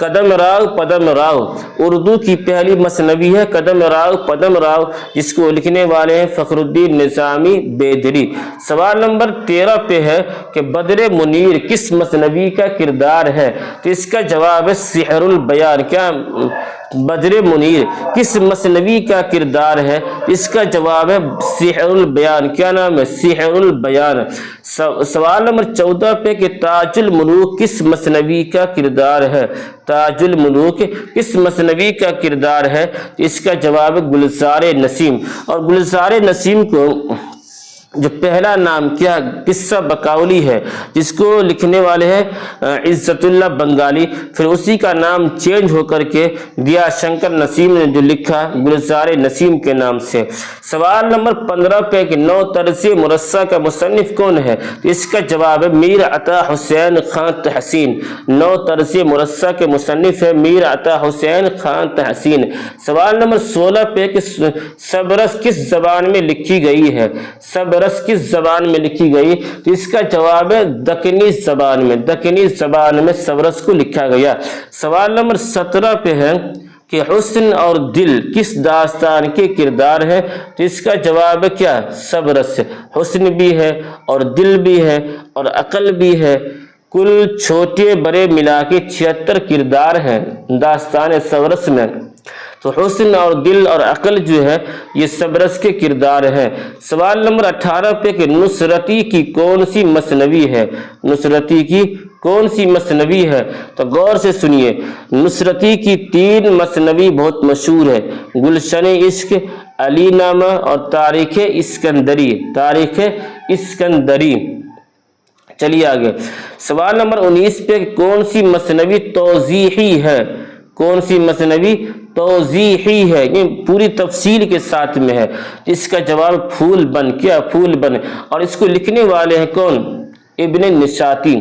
قدم راو پدم راو اردو کی پہلی مثنوی ہے قدم راو پدم راو، جس کو لکھنے والے ہیں فخر الدین نظامی بیدری۔ سوال نمبر 13 پہ ہے کہ بدر منیر کس مثنوی کا کردار ہے؟ تو اس کا جواب ہے سحر البیان۔ کیا بدر منیر کس مثنوی کا کردار ہے؟ اس کا جواب ہے سحر البیان۔ کیا نام ہے؟ سحر البیان۔ سوال نمبر 14 پہ کہ تاج الملوک کس مثنوی کا کردار ہے؟ تاج الملوک کس مثنوی کا کردار ہے؟ اس کا جواب ہے گلزار نسیم۔ اور گلزار نسیم کو جو پہلا نام کیا قصہ بقاولی ہے، جس کو لکھنے والے ہیں عزت اللہ بنگالی، پھر اسی کا نام چینج ہو کر کے دیا شنکر نسیم نے جو لکھا گلزار نسیم کے نام سے۔ سوال نمبر 15 پہ کہ نو طرز مرصع کا مصنف کون ہے؟ اس کا جواب ہے میر عطا حسین خان تحسین۔ نو طرز مرصع کے مصنف ہے میر عطا حسین خان تحسین۔ سوال نمبر 16 پہ کہ سبرس کس زبان میں لکھی گئی ہے؟ سبرس کس زبان میں لکھی گئی؟ تو اس کا جواب ہے دکنی زبان میں۔ دکنی زبان میں سبرس کو لکھا گیا۔ سوال نمبر 17 پہ ہے کہ حسن اور دل کس داستان کے کردار ہے؟ تو اس کا جواب ہے کیا؟ سبرس۔ حسن بھی ہے اور دل بھی ہے اور عقل بھی ہے، کل چھوٹے بڑے ملا کے 76 کردار ہیں داستان سبرس میں۔ تو حسن اور دل اور عقل جو ہے یہ سبرس کے کردار ہیں۔ سوال نمبر 18 پہ کہ نصرتی کی کون سی مثنوی ہے؟ نصرتی کی کون سی مثنوی ہے؟ تو غور سے سنیے، نصرتی کی 3 مثنوی بہت مشہور ہے، گلشن عشق، علی نامہ اور تاریخ اسکندری۔ تاریخ اسکندری۔ چلیے آگے، سوال نمبر 19 پہ کون سی مثنوی توضیحی ہے؟ کون سی مثنوی توضیحی ہے؟ یہ پوری تفصیل کے ساتھ میں ہے۔ اس کا جواب پھول بن۔ کیا؟ پھول بن۔ اور اس کو لکھنے والے ہیں کون؟ ابن نشاطی۔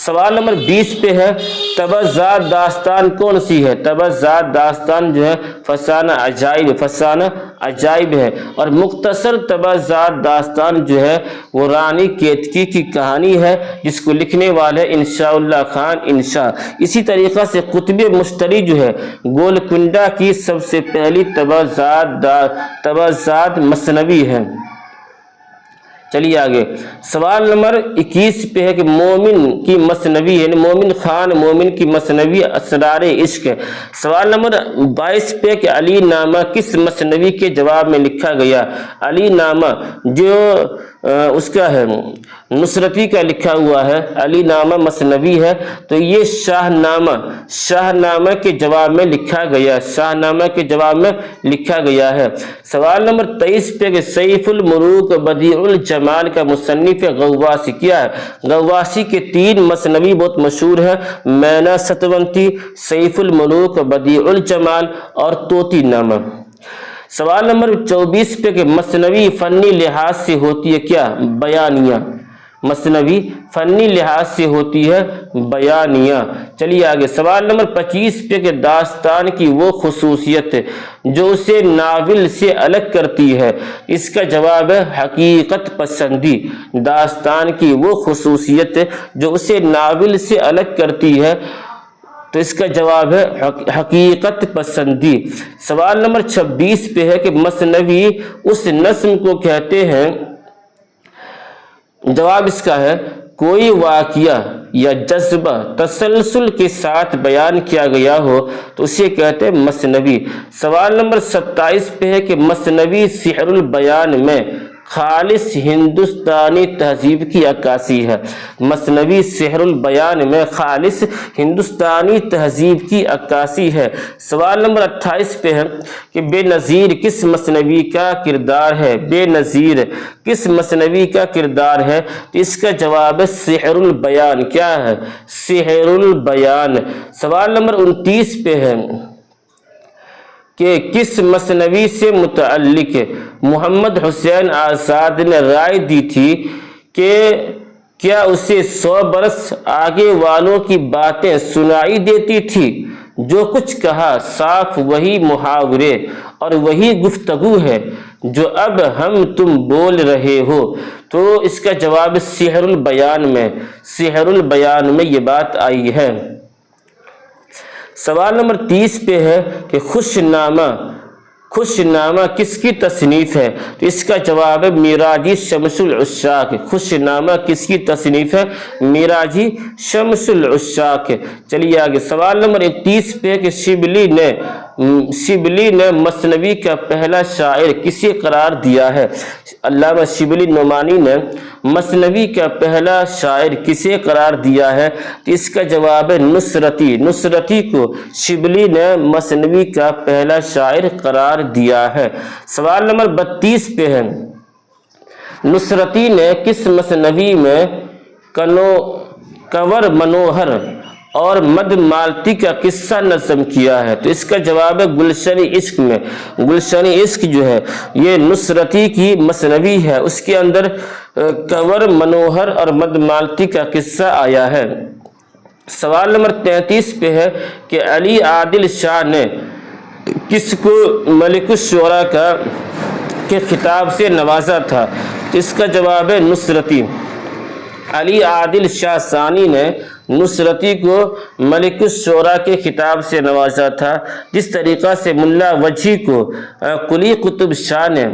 سوال نمبر 20 پہ ہے تبذات داستان کون سی ہے؟ تبذات داستان جو ہے فسانہ عجائب، فسانہ عجائب ہے۔ اور مختصر تبذات داستان جو ہے وہ رانی کیتکی کی کہانی ہے، جس کو لکھنے والے انشاء اللہ خان انشاء۔ اسی طریقہ سے قطب مشتری جو ہے گولکنڈہ کی سب سے پہلی تبذات مثنوی ہے۔ چلیے آگے، سوال نمبر 21 پہ ہے کہ مومن کی مثنوی یعنی مومن خان مومن کی مثنوی اسرار عشق ہے۔ سوال نمبر 22 پہ کہ علی نامہ کس مثنوی کے جواب میں لکھا گیا؟ علی نامہ جو اس کا ہے نصرتی کا لکھا ہوا ہے، علی نامہ مثنوی ہے، تو یہ شاہ نامہ کے جواب میں لکھا گیا، شاہ نامہ کے جواب میں لکھا گیا ہے۔ سوال نمبر 23 پہ کہ سیف الملوک بدیع الجمال کا مصنف غواصی کیا ہے؟ غواصی کے 3 مثنوی بہت مشہور ہے، مینا ستونتی، سیف الملوک، بدیع الجمال اور طوطی نامہ۔ سوال نمبر 24 پہ کہ مثنوی فنی لحاظ سے ہوتی ہے کیا؟ بیانیہ۔ مثنوی فنی لحاظ سے ہوتی ہے بیانیہ۔ چلیے آگے، سوال نمبر 25 پہ کہ داستان کی وہ خصوصیت جو اسے ناول سے الگ کرتی ہے، اس کا جواب ہے حقیقت پسندی۔ داستان کی وہ خصوصیت جو اسے ناول سے الگ کرتی ہے، تو اس کا جواب ہے حقیقت پسندی۔ سوال نمبر 26 پہ ہے کہ مثنوی اس نظم کو کہتے ہیں، جواب اس کا ہے کوئی واقعہ یا جذبہ تسلسل کے ساتھ بیان کیا گیا ہو تو اسے کہتے ہیں مثنوی۔ سوال نمبر 27 پہ ہے کہ مثنوی سحر البیان میں خالص ہندوستانی تہذیب کی عکاسی ہے۔ مثنوی سحر البیان میں خالص ہندوستانی تہذیب کی عکاسی ہے۔ سوال نمبر 28 پہ ہے کہ بے نظیر کس مثنوی کا کردار ہے؟ بے نظیر کس مثنوی کا کردار ہے؟ تو اس کا جواب ہے سحر البیان۔ کیا ہے؟ سحر البیان۔ سوال نمبر 29 پہ ہے کہ کس مثنوی سے متعلق محمد حسین آزاد نے رائے دی تھی کہ کیا اسے 100 برس آگے والوں کی باتیں سنائی دیتی تھی؟ جو کچھ کہا صاف وہی محاورے اور وہی گفتگو ہے جو اب ہم تم بول رہے ہو۔ تو اس کا جواب سحر البیان میں، سحر البیان میں یہ بات آئی ہے۔ سوال نمبر 30 پہ ہے کہ خوش نامہ کس کی تصنیف ہے؟ تو اس کا جواب ہے میراجی شمس العشاق۔ خوش نامہ کس کی تصنیف ہے؟ میراجی شمس العشاق۔ چلیے آگے، سوال نمبر 31 پہ کہ شبلی نے مثنوی کا پہلا شاعر کسے قرار دیا ہے؟ علامہ شبلی نعمانی نے مثنوی کا پہلا شاعر کسے قرار دیا ہے؟ تو اس کا جواب ہے نصرتی کو شبلی نے مثنوی کا پہلا شاعر قرار دیا ہے۔ سوال نمبر 32 پہ ہے، نصرتی نے کس مثنوی میں کنور منوہر اور مد مالتی کا قصہ نظم کیا ہے؟ تو اس کا جواب ہے گلشن عشق میں۔ گلشن عشق جو ہے یہ نصرتی کی مثنوی ہے، اس کے اندر کنور منوہر اور مد مالتی کا قصہ آیا ہے۔ سوال نمبر 33 پہ ہے کہ علی عادل شاہ نے کس کو ملک الشعراء کے خطاب سے نوازا تھا؟ تو اس کا جواب ہے نصرتی۔ علی عادل شاہ ثانی نے نصرتی کو ملک الشعراء کے خطاب سے نوازا تھا، جس طریقہ سے ملا وجہی کو قلی قطب شاہ نے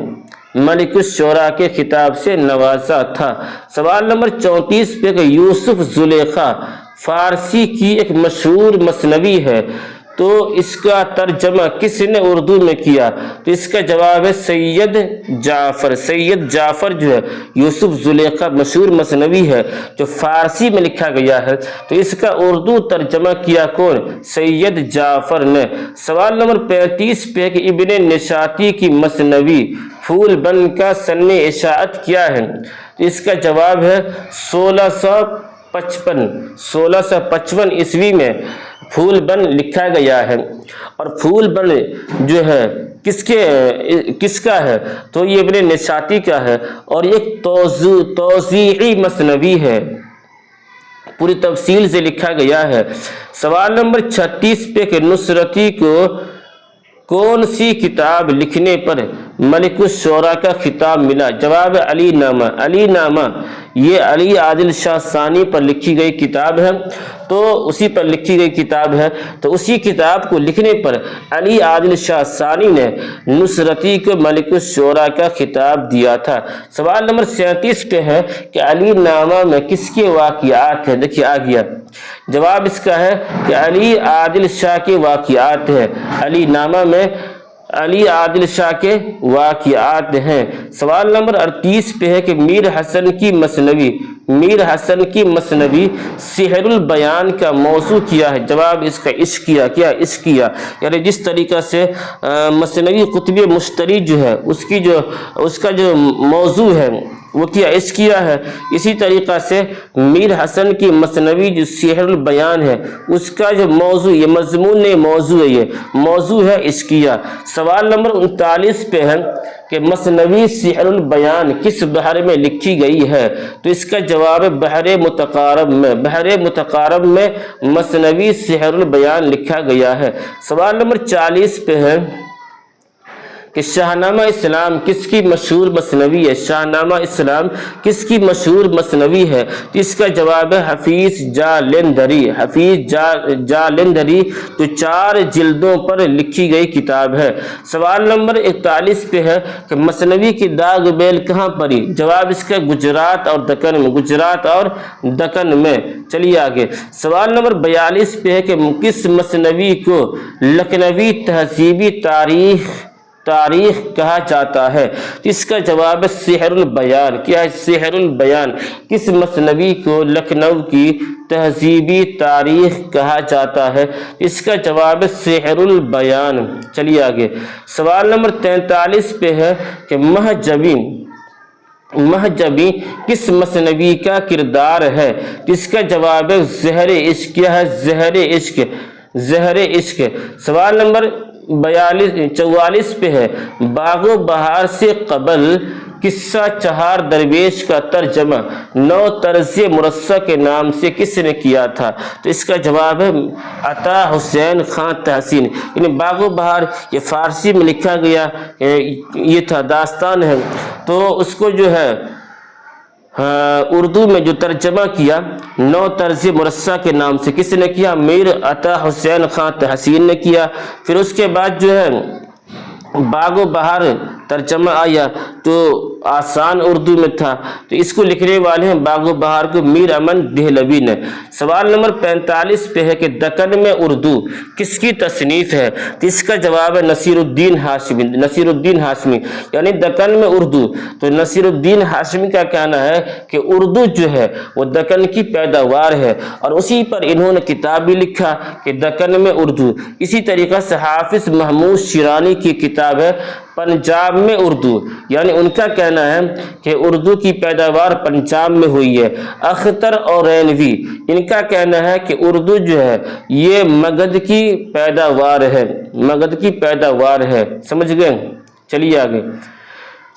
ملک الشعراء کے خطاب سے نوازا تھا۔ سوال نمبر 34 پہ کہ یوسف زلیخا فارسی کی ایک مشہور مثنوی ہے، تو اس کا ترجمہ کس نے اردو میں کیا؟ تو اس کا جواب ہے سید جعفر جو ہے یوسف زلیخا مشہور مثنوی ہے جو فارسی میں لکھا گیا ہے، تو اس کا اردو ترجمہ کیا کون؟ سید جعفر نے۔ سوال نمبر 35 پہ کہ ابن نشاطی کی مثنوی پھول بن کا سن اشاعت کیا ہے؟ تو اس کا جواب ہے 1655 عیسوی میں پھول بن لکھا گیا ہے۔ اور پھول بن جو ہے کس کا ہے؟ تو یہ ابن نشاطی کا ہے، اور ایک توزیعی مثنوی ہے، پوری تفصیل سے لکھا گیا ہے۔ سوال نمبر 36 پہ کہ نصرتی کو کون سی کتاب لکھنے پر ملک الشعراء کا خطاب ملا؟ جواب ہے علی نامہ یہ علی عادل شاہ ثانی پر لکھی گئی کتاب ہے، تو اسی پر لکھی گئی کتاب ہے، تو اسی کتاب کو لکھنے پر علی عادل شاہ ثانی نے نصرتی کو ملک الشعراء کا خطاب دیا تھا۔ سوال نمبر 37 پہ ہے کہ علی نامہ میں کس کے واقعات ہیں؟ دیکھیے آ گیا جواب اس کا ہے کہ علی عادل شاہ کے واقعات ہیں۔ علی نامہ میں علی عادل شاہ کے واقعات ہیں۔ سوال نمبر 38 پہ ہے کہ میر حسن کی مثنوی سحر البیان کا موضوع کیا ہے؟ جواب اس کا عشقیہ، یعنی جس طریقہ سے مثنوی قطب مشتری جو ہے اس کا جو موضوع ہے وہ کیا عشقیہ ہے، اسی طریقہ سے میر حسن کی مثنوی جو سحر البیان ہے اس کا جو موضوع، یہ مضمون نہیں موضوع ہے، یہ موضوع ہے عشقیہ۔ سوال نمبر 39 پہ ہے کہ مثنوی سحر البیان کس بحر میں لکھی گئی ہے؟ تو اس کا جواب ہے بحر متقارب میں مثنوی سحر البیان لکھا گیا ہے۔ سوال نمبر 40 پہ ہے کہ شاہنامہ اسلام کس کی مشہور مثنوی ہے؟ شاہنامہ اسلام کس کی مشہور مثنوی ہے؟ تو اس کا جواب ہے حفیظ جالندھری تو 4 جلدوں پر لکھی گئی کتاب ہے۔ سوال نمبر 41 پہ ہے کہ مثنوی کی داغ بیل کہاں پڑی؟ جواب اس کا گجرات اور دکن میں۔ چلیے آگے، سوال نمبر 42 پہ ہے کہ کس مثنوی کو لکھنوی تہذیبی تاریخ کہا جاتا ہے؟ اس کا جواب ہے سحر البیان۔ کیا ہے سحر البیان؟ کس مثنوی کو لکھنؤ کی تہذیبی تاریخ کہا جاتا ہے؟ اس کا جواب ہے سحر البیان۔ چلیے آگے، سوال نمبر 43 پہ ہے کہ مہجبی کس مثنوی کا کردار ہے؟ اس کا جواب ہے زہر عشق۔ کیا ہے زہر عشق۔ سوال نمبر 44 پہ ہے باغ و بہار سے قبل قصہ چہار درویش کا ترجمہ نو طرز مرصع کے نام سے کس نے کیا تھا؟ تو اس کا جواب ہے عطا حسین خان تحسین۔ یعنی باغ و بہار یہ فارسی میں لکھا گیا یہ تھا، داستان ہے، تو اس کو جو ہے اردو میں جو ترجمہ کیا نو طرز مرصع کے نام سے کس نے کیا؟ میر عطا حسین خان تحسین نے کیا۔ پھر اس کے بعد جو ہے باغ و بہار ترجمہ آیا تو آسان اردو میں تھا، تو اس کو لکھنے والے ہیں باغ و بہار کو میر امن دہلوی نے۔ سوال نمبر 45 پہ ہے کہ دکن میں اردو کس کی تصنیف ہے؟ تو اس کا جواب ہے نصیر الدین ہاشمی۔ نصیر الدین ہاشمی یعنی دکن میں اردو، تو نصیر الدین ہاشمی کا کہنا ہے کہ اردو جو ہے وہ دکن کی پیداوار ہے، اور اسی پر انہوں نے کتاب بھی لکھا کہ دکن میں اردو۔ اسی طریقہ سے حافظ محمود شیرانی کی کتاب ہے پنجاب میں اردو، یعنی ان کا کہنا ہے کہ اردو کی پیداوار پنجاب میں ہوئی ہے۔ اختر اور رینوی ان کا کہنا ہے کہ اردو جو ہے یہ مگدھ کی پیداوار ہے، مگدھ کی پیداوار ہے۔ سمجھ گئے؟ چلیے آگے۔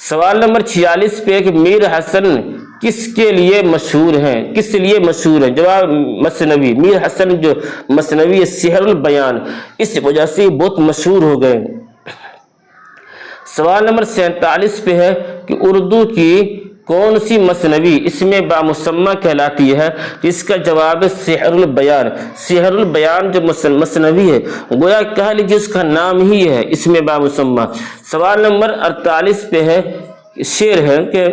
سوال نمبر 46 پہ کہ میر حسن کس کے لیے مشہور ہیں؟ کس لیے مشہور ہیں؟ جواب مثنوی۔ میر حسن جو مثنوی سحر البیان، اس وجہ سے بہت مشہور ہو گئے۔ سوال نمبر 47 پہ ہے کہ اردو کی کون سی مثنوی اس میں بامسمہ کہلاتی ہے؟ اس کا جواب ہے سحر البیان۔ سحر البیان جو مثنوی ہے گویا کہہ لیجیے اس کا نام ہی ہے اس میں بامسمہ۔ سوال نمبر 48 پہ ہے، شعر ہے کہ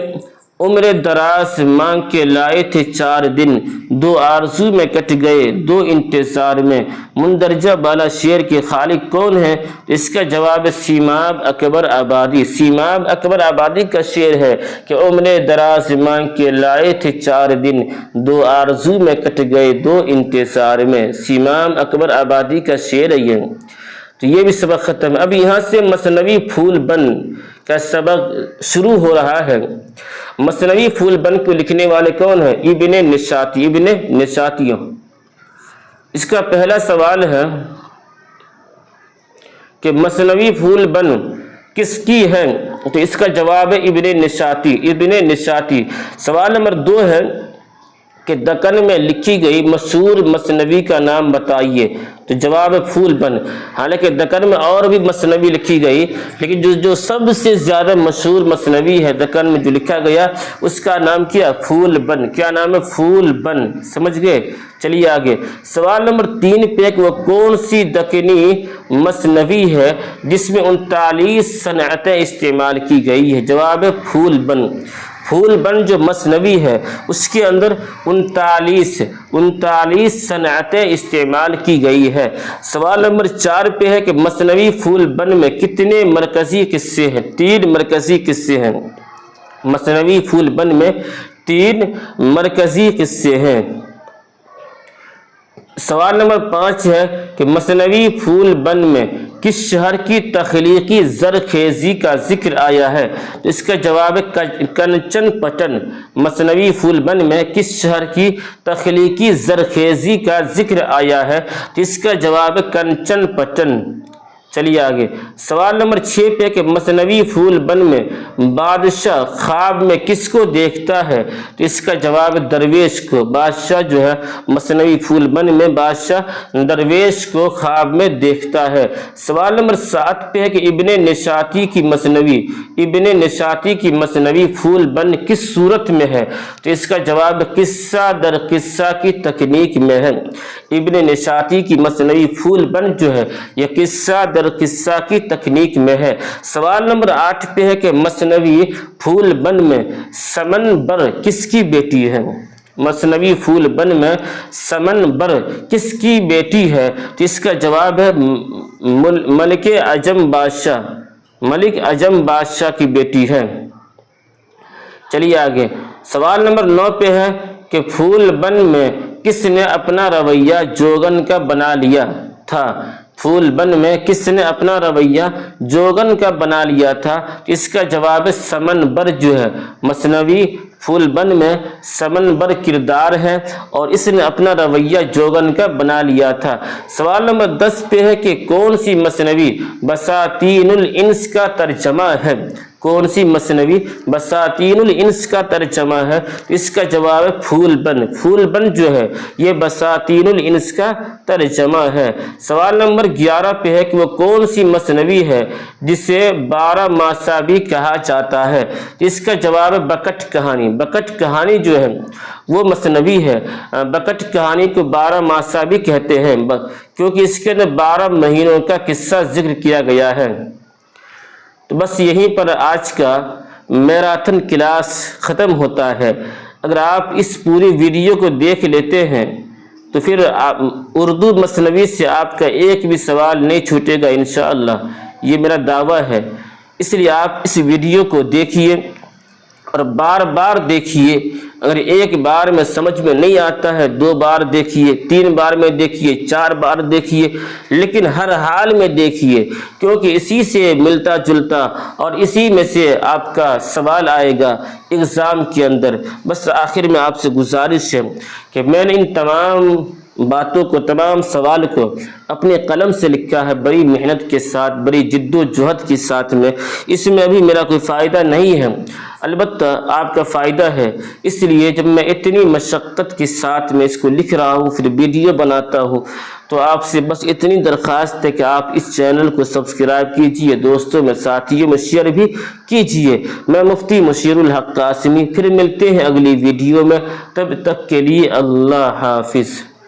عمر دراز مانگ کے لائے تھے 4 دن، 2 آرزو میں کٹ گئے 2 انتظار میں، مندرجہ بالا شعر کے خالق کون ہے؟ اس کا جواب ہے سیماب اکبر آبادی۔ سیماب اکبر آبادی کا شعر ہے کہ عمر دراز مانگ کے لائے تھے 4 دن، 2 آرزو میں کٹ گئے 2 انتظار میں۔ سیماب اکبر آبادی کا شعر ہے یہ۔ تو یہ بھی سبق ختم ہے۔ اب یہاں سے مثنوی پھول بن کا سبق شروع ہو رہا ہے۔ مثنوی پھول بن کو لکھنے والے کون ہیں؟ ابن نشاطی، ابن نشاطی۔ اس کا پہلا سوال ہے کہ مثنوی پھول بن کس کی ہے؟ تو اس کا جواب ہے ابن نشاطی، ابن نشاطی۔ سوال نمبر 2 ہے کہ دکن میں لکھی گئی مشہور مثنوی کا نام بتائیے، تو جواب ہے پھول بن۔ حالانکہ دکن میں اور بھی مثنوی لکھی گئی، لیکن جو سب سے زیادہ مشہور مثنوی ہے دکن میں جو لکھا گیا اس کا نام کیا؟ پھول بن۔ کیا نام ہے؟ پھول بن۔ سمجھ گئے؟ چلیے آگے۔ سوال نمبر 3 پہ کہ وہ کون سی دکنی مثنوی ہے جس میں 39 صنعتیں استعمال کی گئی ہے؟ جواب ہے پھول بن۔ پھول بن جو مثنوی ہے اس کے اندر 39 صنعتیں استعمال کی گئی ہے۔ سوال نمبر 4 پہ ہے کہ مثنوی پھول بن میں کتنے مرکزی قصے ہیں؟ 3 مرکزی قصے ہیں۔ مثنوی پھول بن میں 3 مرکزی قصے ہیں۔ سوال نمبر 5 ہے کہ مثنوی پھول بن میں کس شہر کی تخلیقی زرخیزی کا ذکر آیا ہے؟ تو اس کا جواب ہے کنچن پٹن۔ مثنوی پھول بن میں کس شہر کی تخلیقی زرخیزی کا ذکر آیا ہے؟ تو اس کا جواب ہے کنچن پٹن۔ چلیے آگے۔ سوال نمبر 6 پہ کہ مثنوی پھول بن میں بادشاہ خواب میں کس کو دیکھتا ہے؟ تو اس کا جواب درویش کو۔ بادشاہ جو ہے مثنوی پھول بن میں بادشاہ درویش کو خواب میں دیکھتا ہے۔ سوال نمبر 7 پہ ہے کہ ابن نشاطی کی مثنوی پھول بن کس صورت میں ہے؟ تو اس کا جواب قصہ در قصہ کی تکنیک میں ہے۔ ابن نشاطی کی مثنوی پھول بن جو ہے یہ قصہ در قصہ کی تکنیک میں ہے۔ سوال نمبر 8 پہ ہے کہ مثنوی پھول بن میں سمن بر کس کی بیٹی ہے؟ مثنوی پھول بن میں سمن بر کس کی بیٹی ہے؟ تو اس کا جواب ہے ملک عجم بادشاہ، ملک عجم بادشاہ کی بیٹی ہے۔ چلیے آگے۔ سوال نمبر 9 پہ ہے کہ پھول بن میں کس نے اپنا رویہ جوگن کا بنا لیا تھا؟ پھول بن میں کس نے اپنا رویہ جوگن کا بنا لیا تھا؟ اس کا جواب ہے سمن بر جو ہے مثنوی پھول بن میں سمن بر کردار ہے اور اس نے اپنا رویہ جوگن کا بنا لیا تھا۔ سوال نمبر 10 پہ ہے کہ کون سی مثنوی بساتین الانس کا ترجمہ ہے؟ کون سی مثنوی؟ بساتین الانس کا ترجمہ ہے، اس کا جواب ہے پھول بن۔ پھول بن جو ہے یہ بساتین الانس کا ترجمہ ہے۔ سوال نمبر 11 پہ ہے کہ وہ کون سی مثنوی ہے جسے 12 ماسابی کہا جاتا ہے؟ اس کا جواب ہے بکٹ کہانی۔ بکٹ کہانی جو ہے وہ مثنوی ہے۔ بکٹ کہانی کو 12 ماسابی کہتے ہیں کیونکہ اس کے اندر 12 مہینوں کا قصہ ذکر کیا گیا ہے۔ تو بس یہیں پر آج کا میراتھن کلاس ختم ہوتا ہے۔ اگر آپ اس پوری ویڈیو کو دیکھ لیتے ہیں تو پھر اردو مثنوی سے آپ کا ایک بھی سوال نہیں چھوٹے گا انشاءاللہ، یہ میرا دعویٰ ہے۔ اس لیے آپ اس ویڈیو کو دیکھیے اور بار بار دیکھیے۔ اگر ایک بار میں سمجھ میں نہیں آتا ہے 2 بار دیکھیے، 3 بار میں دیکھیے، 4 بار دیکھیے، لیکن ہر حال میں دیکھیے، کیونکہ اسی سے ملتا جلتا اور اسی میں سے آپ کا سوال آئے گا ایگزام کے اندر۔ بس آخر میں آپ سے گزارش ہے کہ میں نے ان تمام باتوں کو، تمام سوال کو اپنے قلم سے لکھا ہے، بڑی محنت کے ساتھ، بڑی جد و جہد کے ساتھ میں۔ اس میں ابھی میرا کوئی فائدہ نہیں ہے، البتہ آپ کا فائدہ ہے۔ اس لیے جب میں اتنی مشقت کے ساتھ میں اس کو لکھ رہا ہوں، پھر ویڈیو بناتا ہوں، تو آپ سے بس اتنی درخواست ہے کہ آپ اس چینل کو سبسکرائب کیجئے، دوستوں میں، ساتھیوں میں شیئر بھی کیجئے۔ میں مفتی مشیر الحق قاسمی، پھر ملتے ہیں اگلی ویڈیو میں، تب تک کے لیے اللہ حافظ۔